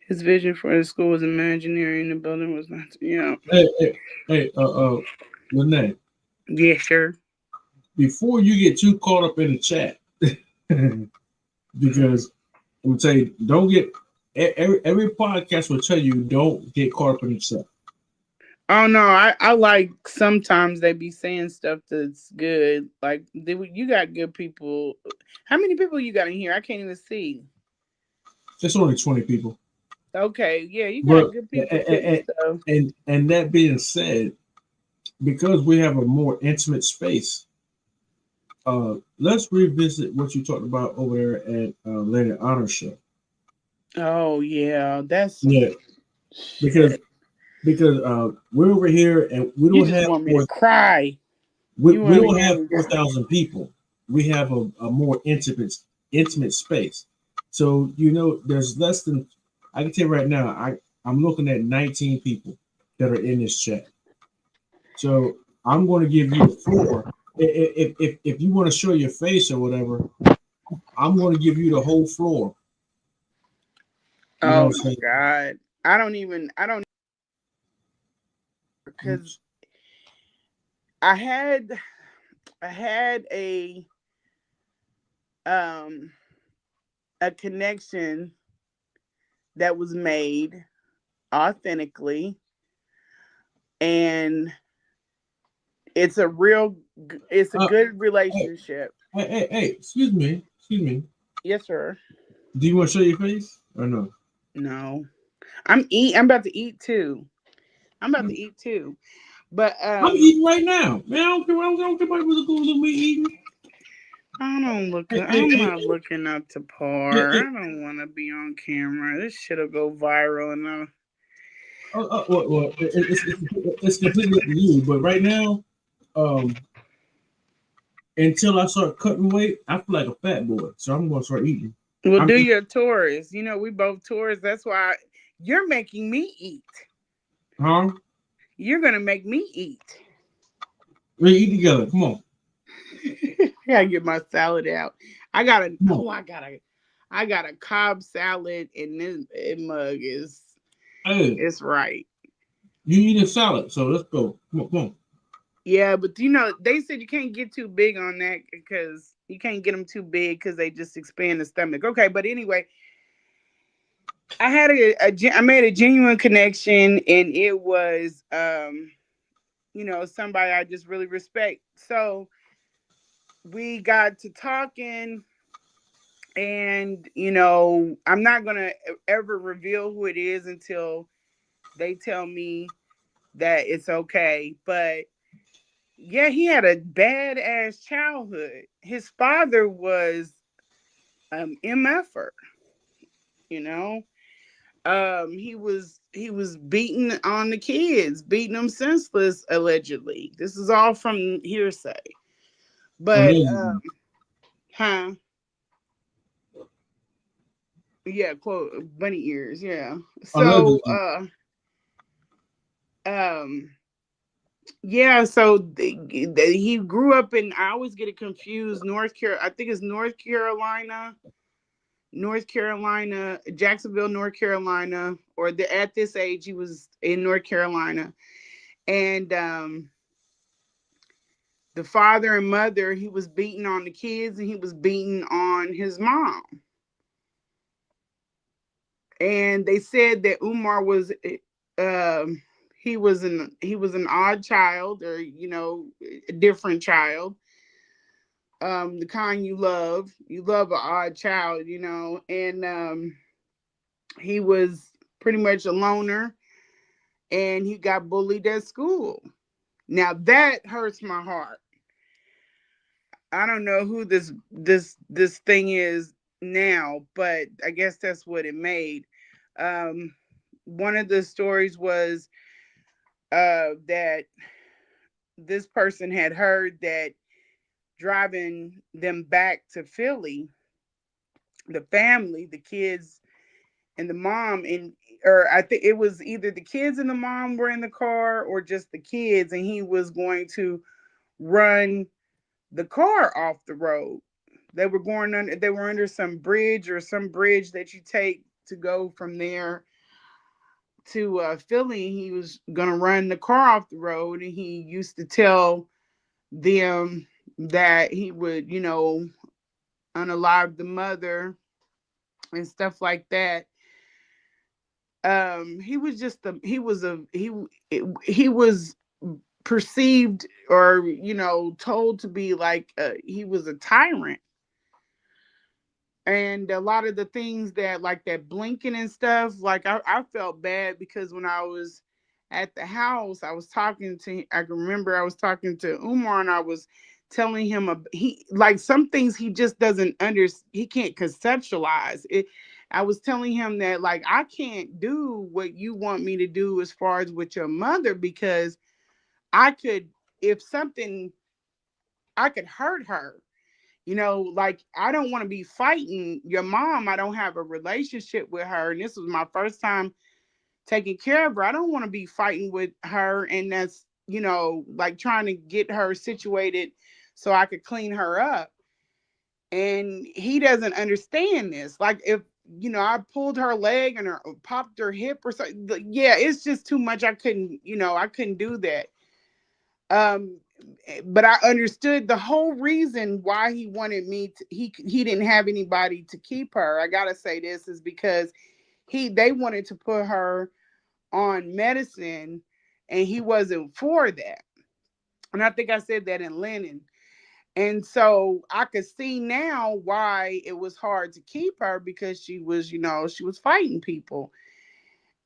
His vision for the school was imaginary, and the building was not. Hey, Lene. Yeah, sure. Before you get too caught up in the chat, because I'm gonna tell you, don't get every podcast will tell you don't get caught up in yourself. Oh no, I like sometimes they be saying stuff that's good. Like you got good people. How many people you got in here? I can't even see. It's only 20 people. Okay, yeah, you got good people. And that being said, because we have a more intimate space, let's revisit what you talked about over there at Lady Honor Show. Oh yeah, that's because we're over here and we don't have want me to cry. We don't have 4,000 people. We have a more intimate space. So there's less than, I can tell you right now, I'm looking at 19 people that are in this chat. So I'm going to give you the floor. If you want to show your face or whatever, I'm going to give you the whole floor. Oh my God. I don't because I had a connection that was made authentically, and it's a good relationship. Hey, excuse me. Yes, sir. Do you want to show your face or no? No. I'm about to eat too. But I'm eating right now. Man, I don't care about what's going on. We eating. I'm not looking up to par. I don't want to be on camera. This shit'll go viral enough. Well, it's completely up to you. But right now, until I start cutting weight, I feel like a fat boy. So I'm going to start eating. Well, do your tours. We both tours. That's why you're making me eat. Huh? You're gonna make me eat. We eat together. Come on. I gotta get my salad out. I got a Cobb salad, and this mug is. It's right. You eat a salad, so let's go. Come on. Yeah, but they said you can't get too big on that because you can't get them too big because they just expand the stomach. Okay, but anyway, I had I made a genuine connection, and it was somebody I just really respect. So we got to talking, and I'm not gonna ever reveal who it is until they tell me that it's okay. But yeah, he had a badass childhood. His father was MFer, he was beating on the kids, beating them senseless, allegedly. This is all from hearsay. But yeah, quote bunny ears, yeah. So yeah, so he grew up in, I always get it confused, I think it's North Carolina, Jacksonville, North Carolina, or at this age he was in North Carolina. And the father and mother, he was beating on the kids and he was beating on his mom. And they said that Umar was he was an odd child, or a different child. The kind you love an odd child, and he was pretty much a loner, and he got bullied at school. Now that hurts my heart. I don't know who this thing is now, but I guess that's what it made. One of the stories was that this person had heard that driving them back to Philly, the family, the kids and the mom, or I think it was either the kids and the mom were in the car or just the kids, and he was going to run the car off the road. They were under some bridge that you take to go from there to Philly. He was gonna run the car off the road, and he used to tell them that he would, unalive the mother and stuff like that. He was just he was perceived, or told to be like, he was a tyrant. And a lot of the things that, like that blinking and stuff, like I felt bad because when I was at the house, I can remember I was talking to Umar, and I was telling him he, like, some things he just doesn't he can't conceptualize it. I was telling him that, like, I can't do what you want me to do as far as with your mother, because I could, if something, I could hurt her. Like, I don't want to be fighting your mom. I don't have a relationship with her. And this was my first time taking care of her. I don't want to be fighting with her. And that's, like, trying to get her situated so I could clean her up. And he doesn't understand this. Like, if, I pulled her leg or popped her hip or something. Yeah, it's just too much. I couldn't do that. But I understood the whole reason why he wanted me to, he didn't have anybody to keep her. I gotta say this is because they wanted to put her on medicine, and he wasn't for that. And I think I said that in Lennon. And so I could see now why it was hard to keep her, because she was fighting people.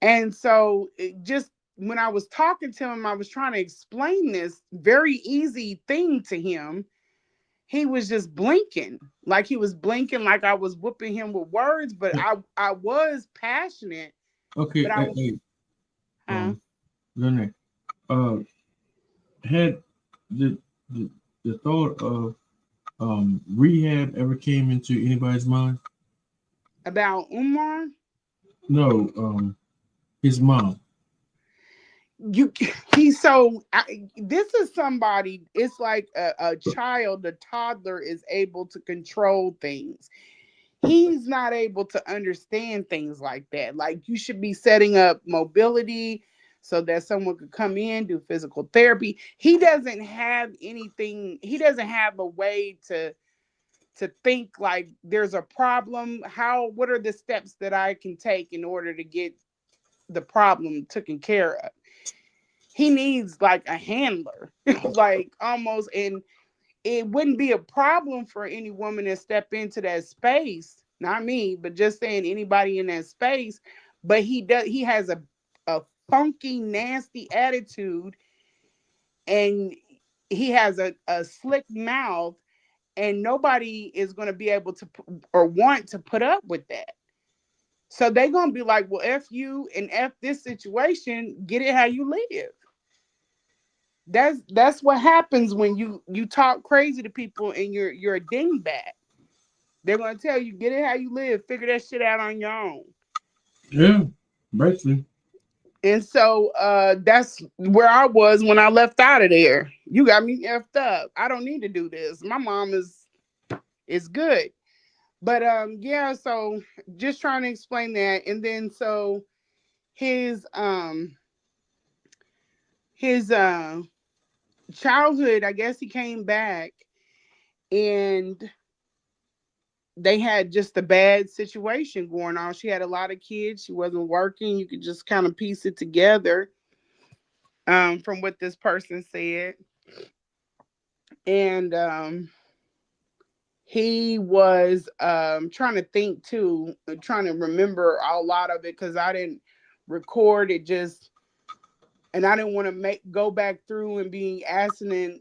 And so it just, when I was talking to him, I was trying to explain this very easy thing to him. He was just blinking. Like, he was blinking like I was whooping him with words, but I was passionate. Okay, but I was, Lynette, had the thought of rehab ever came into anybody's mind? About Umar? No, his mom. This is somebody, it's like a child, a toddler is able to control things. He's not able to understand things like that. Like, you should be setting up mobility so that someone could come in, do physical therapy. He doesn't have anything. He doesn't have a way to think like, there's a problem. What are the steps that I can take in order to get the problem taken care of? He needs like a handler, like, almost. And it wouldn't be a problem for any woman to step into that space. Not me, but just saying anybody in that space. But he has a funky, nasty attitude, and he has a slick mouth, and nobody is going to be able to or want to put up with that. So they're going to be like, well, F you and F this situation, get it how you live. That's what happens when you talk crazy to people and you're a dingbat. They're gonna tell you, get it how you live, figure that shit out on your own. Yeah, basically. And so that's where I was when I left out of there. You got me effed up. I don't need to do this. My mom is good. But yeah, so just trying to explain that. And then so his childhood, I guess he came back, and they had just a bad situation going on. She had a lot of kids. She wasn't working. You could just kind of piece it together from what this person said. And he was trying to think too, trying to remember a lot of it, because I didn't record it and I didn't want to go back through and be asking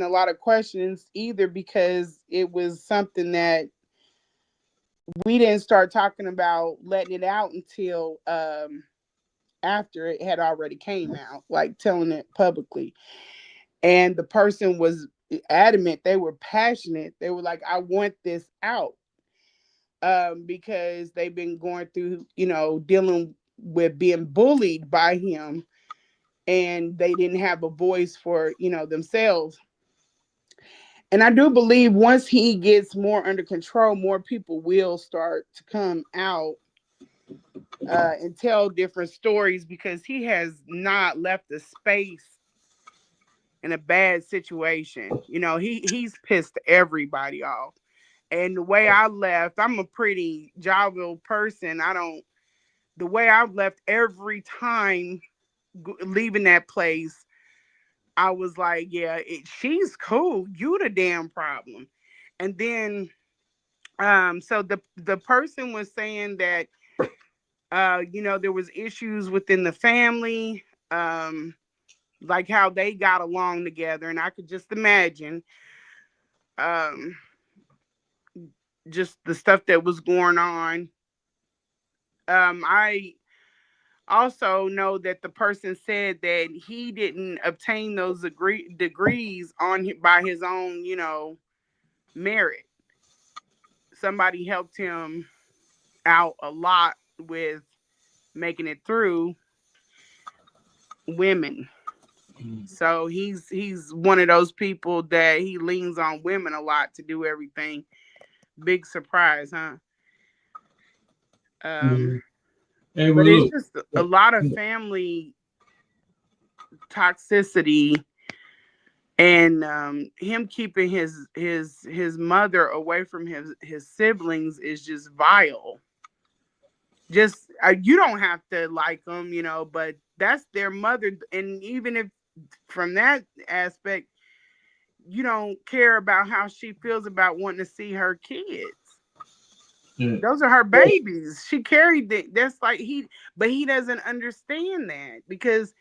a lot of questions either, because it was something that we didn't start talking about letting it out until after it had already came out, like telling it publicly. And the person was adamant. They were passionate. They were like, I want this out. because they've been going through, dealing with being bullied by him, and they didn't have a voice for, themselves. And I do believe once he gets more under control, more people will start to come out and tell different stories, because he has not left a space in a bad situation. He's pissed everybody off. And the way I left, I'm a pretty jovial person. The way I've left every time leaving that place, I was like, yeah, she's cool. You the damn problem. And then, so the person was saying that, there was issues within the family, like how they got along together. And I could just imagine, just the stuff that was going on. I also know that the person said that he didn't obtain those degrees by his own, merit. Somebody helped him out a lot with making it through, women. So he's one of those people that he leans on women a lot to do everything. Big surprise, huh? Hey, But look, it's just a lot of family toxicity, and him keeping his mother away from his siblings is just vile. Just you don't have to like them, but that's their mother. And even if from that aspect, you don't care about how she feels about wanting to see her kids. Yeah. Those are her babies. She carried it. That's like but he doesn't understand that, because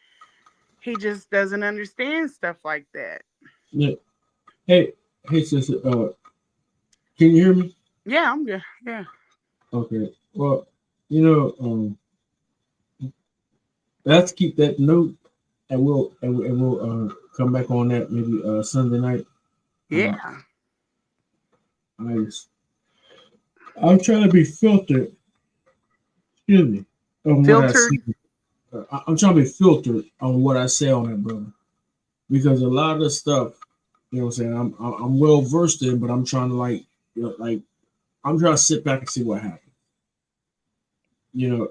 he just doesn't understand stuff like that. Yeah. Hey, sister. Can you hear me? Yeah, I'm good. Yeah. Okay. Well, let's keep that note, and we'll come back on that maybe Sunday night. Yeah. I'm trying to be filtered. Excuse me. On Filtered. I'm trying to be filtered on what I say on that, brother, because a lot of the stuff, what I'm saying, I'm well versed in, but I'm trying to I'm trying to sit back and see what happens.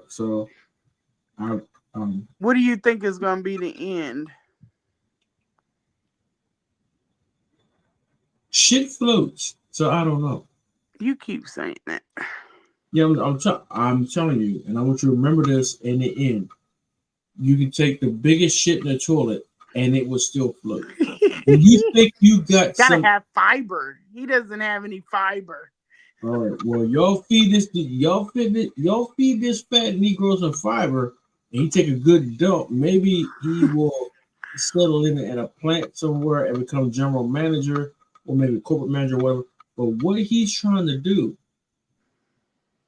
So what do you think is going to be the end? Shit floats, so I don't know. You keep saying that. Yeah, I'm telling you, and I want you to remember this. In the end, you can take the biggest shit in the toilet, and it will still float. When you think you gotta have fiber, he doesn't have any fiber. All right. Well, y'all feed this fat Negro some fiber, and he take a good dump. Maybe he will settle in at a plant somewhere and become general manager, or maybe corporate manager, or whatever. But what he's trying to do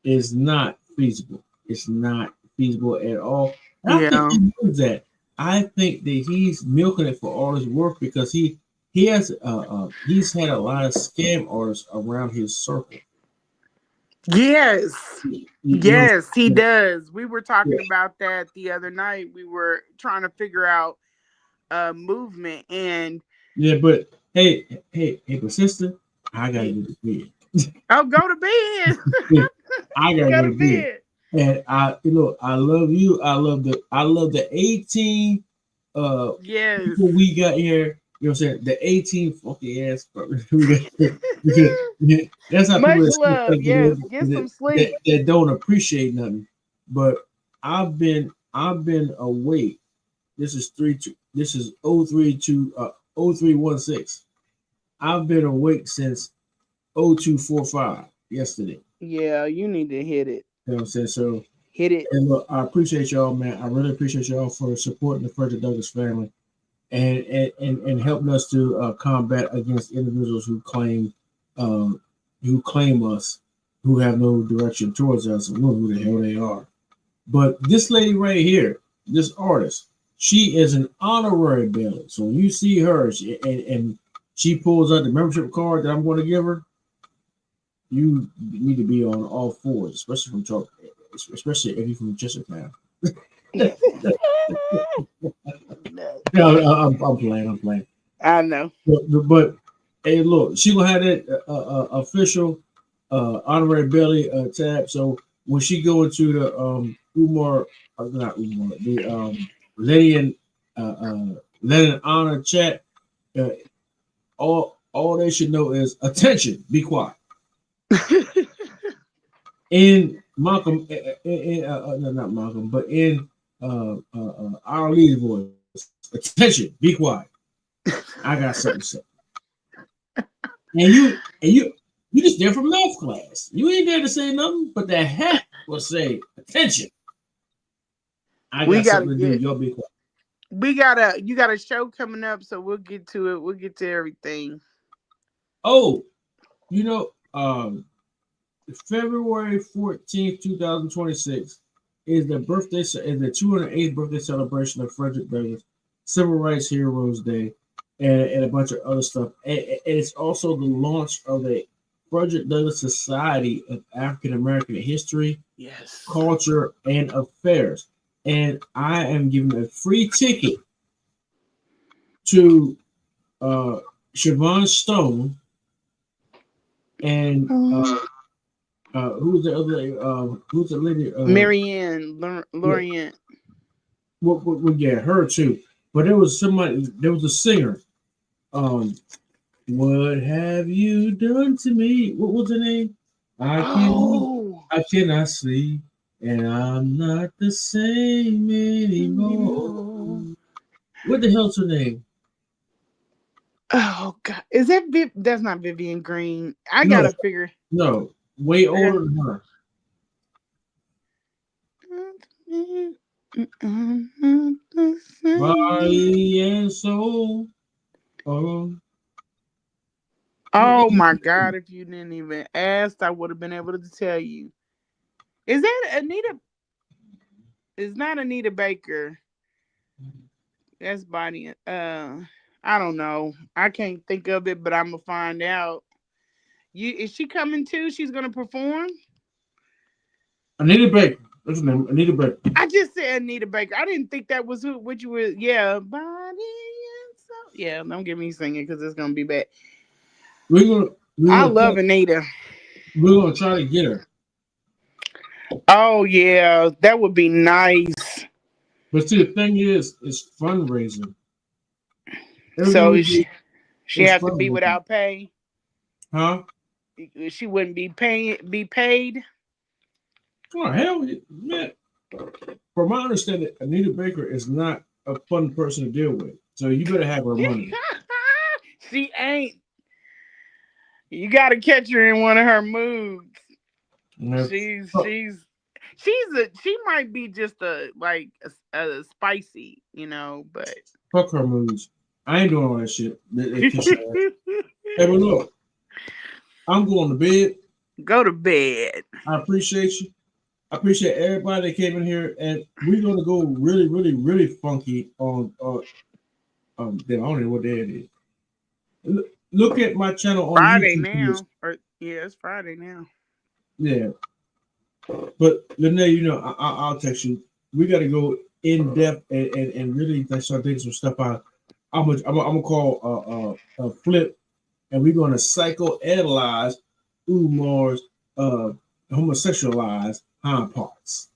is not feasible. It's not feasible at all. I think he knows that. I think that he's milking it for all his worth, because he's had a lot of scam artists around his circle. Yes. Yes, he does. We were talking about that the other night. We were trying to figure out movement, and but hey, but sister, I gotta go to bed. Oh, go to bed. I gotta go to bed. And I love you. I love the 18 people we got here. You know what I'm saying? The 18 funky ass. That's how much people love. Yes, get some sleep. That don't appreciate nothing. But I've been awake. This is 0316. I've been awake since 0245 yesterday. Yeah, you need to hit it. You know what I'm saying? So hit it. And look, I appreciate y'all, man. I really appreciate y'all for supporting the Frederick Douglass family and helping us to combat against individuals who claim us, who have no direction towards us, and know who the hell they are. But this lady right here, this artist, she is an honorary ballot. So when you see her, and she pulls out the membership card that I'm going to give her, you need to be on all fours, especially if you're from Chestertown. No, I'm playing. I know. But hey, look, she gonna have that official honorary belly tab. So when she go into the Lennon honor chat, all they should know is attention, be quiet. In Malcolm, not Malcolm, but in our lead voice, attention, be quiet. I got something to say. And you just there from math class. You ain't there to say nothing, but the hat will say attention. I got something to do. Y'all be quiet. You got a show coming up, so we'll get to it. We'll get to everything. Oh, February 14th, 2026 is the 208th birthday celebration of Frederick Douglass, Civil Rights Heroes Day, and a bunch of other stuff. And it's also the launch of the Frederick Douglass Society of African American History, Culture, and Affairs. And I am giving a free ticket to Siobhan Stone and who's the other? Who's the lady? Marianne Lorient. Well, yeah, her too. But there was a singer. What have you done to me? What was the name? I cannot sleep, and I'm not the same anymore. What the hell's her name? Oh God, is that that's not Vivian Green? I gotta figure. No, way older than her. Body and soul. Oh my God! If you didn't even ask, I would have been able to tell you. Is that Anita? It's not Anita Baker. That's Bonnie. I don't know. I can't think of it, but I'm gonna find out. Is she coming too? She's gonna perform. Anita Baker. What's her name? Anita Baker. I just said Anita Baker. I didn't think that was what you were. Yeah, Bonnie and soul. Yeah, don't get me singing because it's gonna be bad. I love Anita. We're gonna try to get her. Oh yeah, that would be nice. But see, the thing is, it's fundraising. So she has to be without pay? Huh? She wouldn't be paid? Oh hell yeah! From my understanding, Anita Baker is not a fun person to deal with. So you better have her money. She ain't. You got to catch her in one of her moods. No. She might be just a spicy, but fuck her moods. I ain't doing all that shit. Hey, but look, I'm going to bed. Go to bed. I appreciate you. I appreciate everybody that came in here, and we're gonna go really, really, really funky on I don't know what day it is. Look at my channel on Friday YouTube. now. It's Friday now. Yeah. But Lene, I'll text you. We got to go in depth and really start taking some stuff out. I'm gonna call a Flip, and we're gonna psychoanalyze Umar's homosexualized hind parts.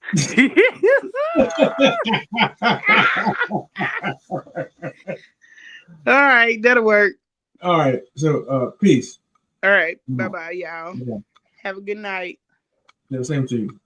All right, that'll work. All right, so peace. All right, bye-bye, y'all. Yeah. Have a good night. Yeah, same to you.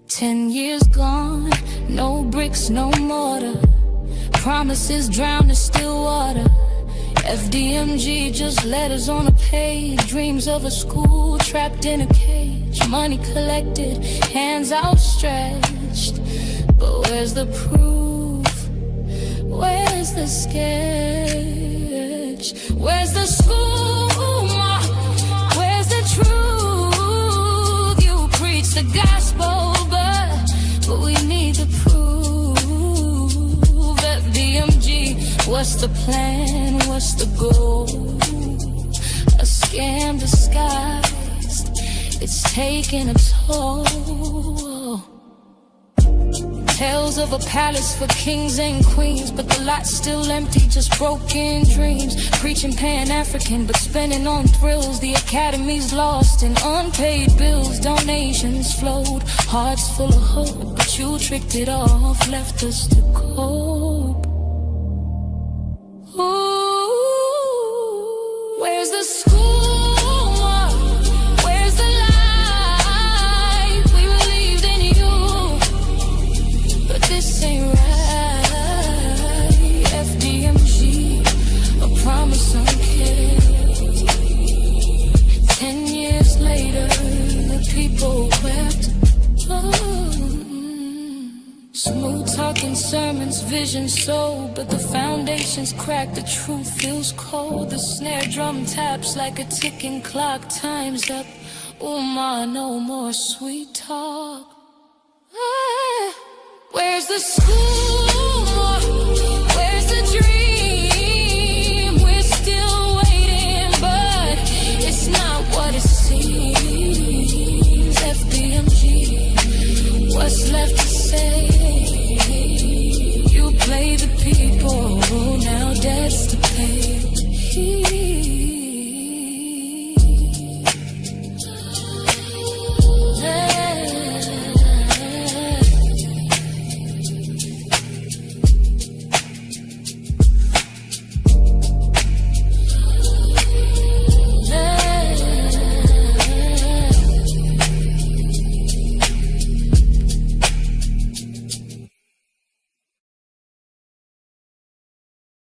Ten years gone, no bricks, no mortar. Promises drowned in still water. FDMG, just letters on a page. Dreams of a school trapped in a cage. Money collected, hands outstretched. But where's the proof? Where's the sketch? Where's the school? Where's the truth? You preach the gospel, but we need to prove. FDMG, what's the plan? What's the goal? A scam disguised, it's taking a toll. Tales of a palace for kings and queens, but the lot's still empty, just broken dreams. Preaching Pan-African, but spending on thrills. The academy's lost in unpaid bills. Donations flowed, hearts full of hope, but you tricked it off, left us to cope. Ooh, where's the school? Where's the light? We believed in you, but this ain't right. FDMG, a promise unkept. 10 years later, the people wept. Smooth talking sermons, vision sold, but the foundation's cracked, the truth feels cold. The snare drum taps like a ticking clock, time's up. Umar, no more sweet talk. Where's the school? Where's the dream? We're still waiting, but it's not what it seems. FDMG, what's left to say? You play the people, now that's the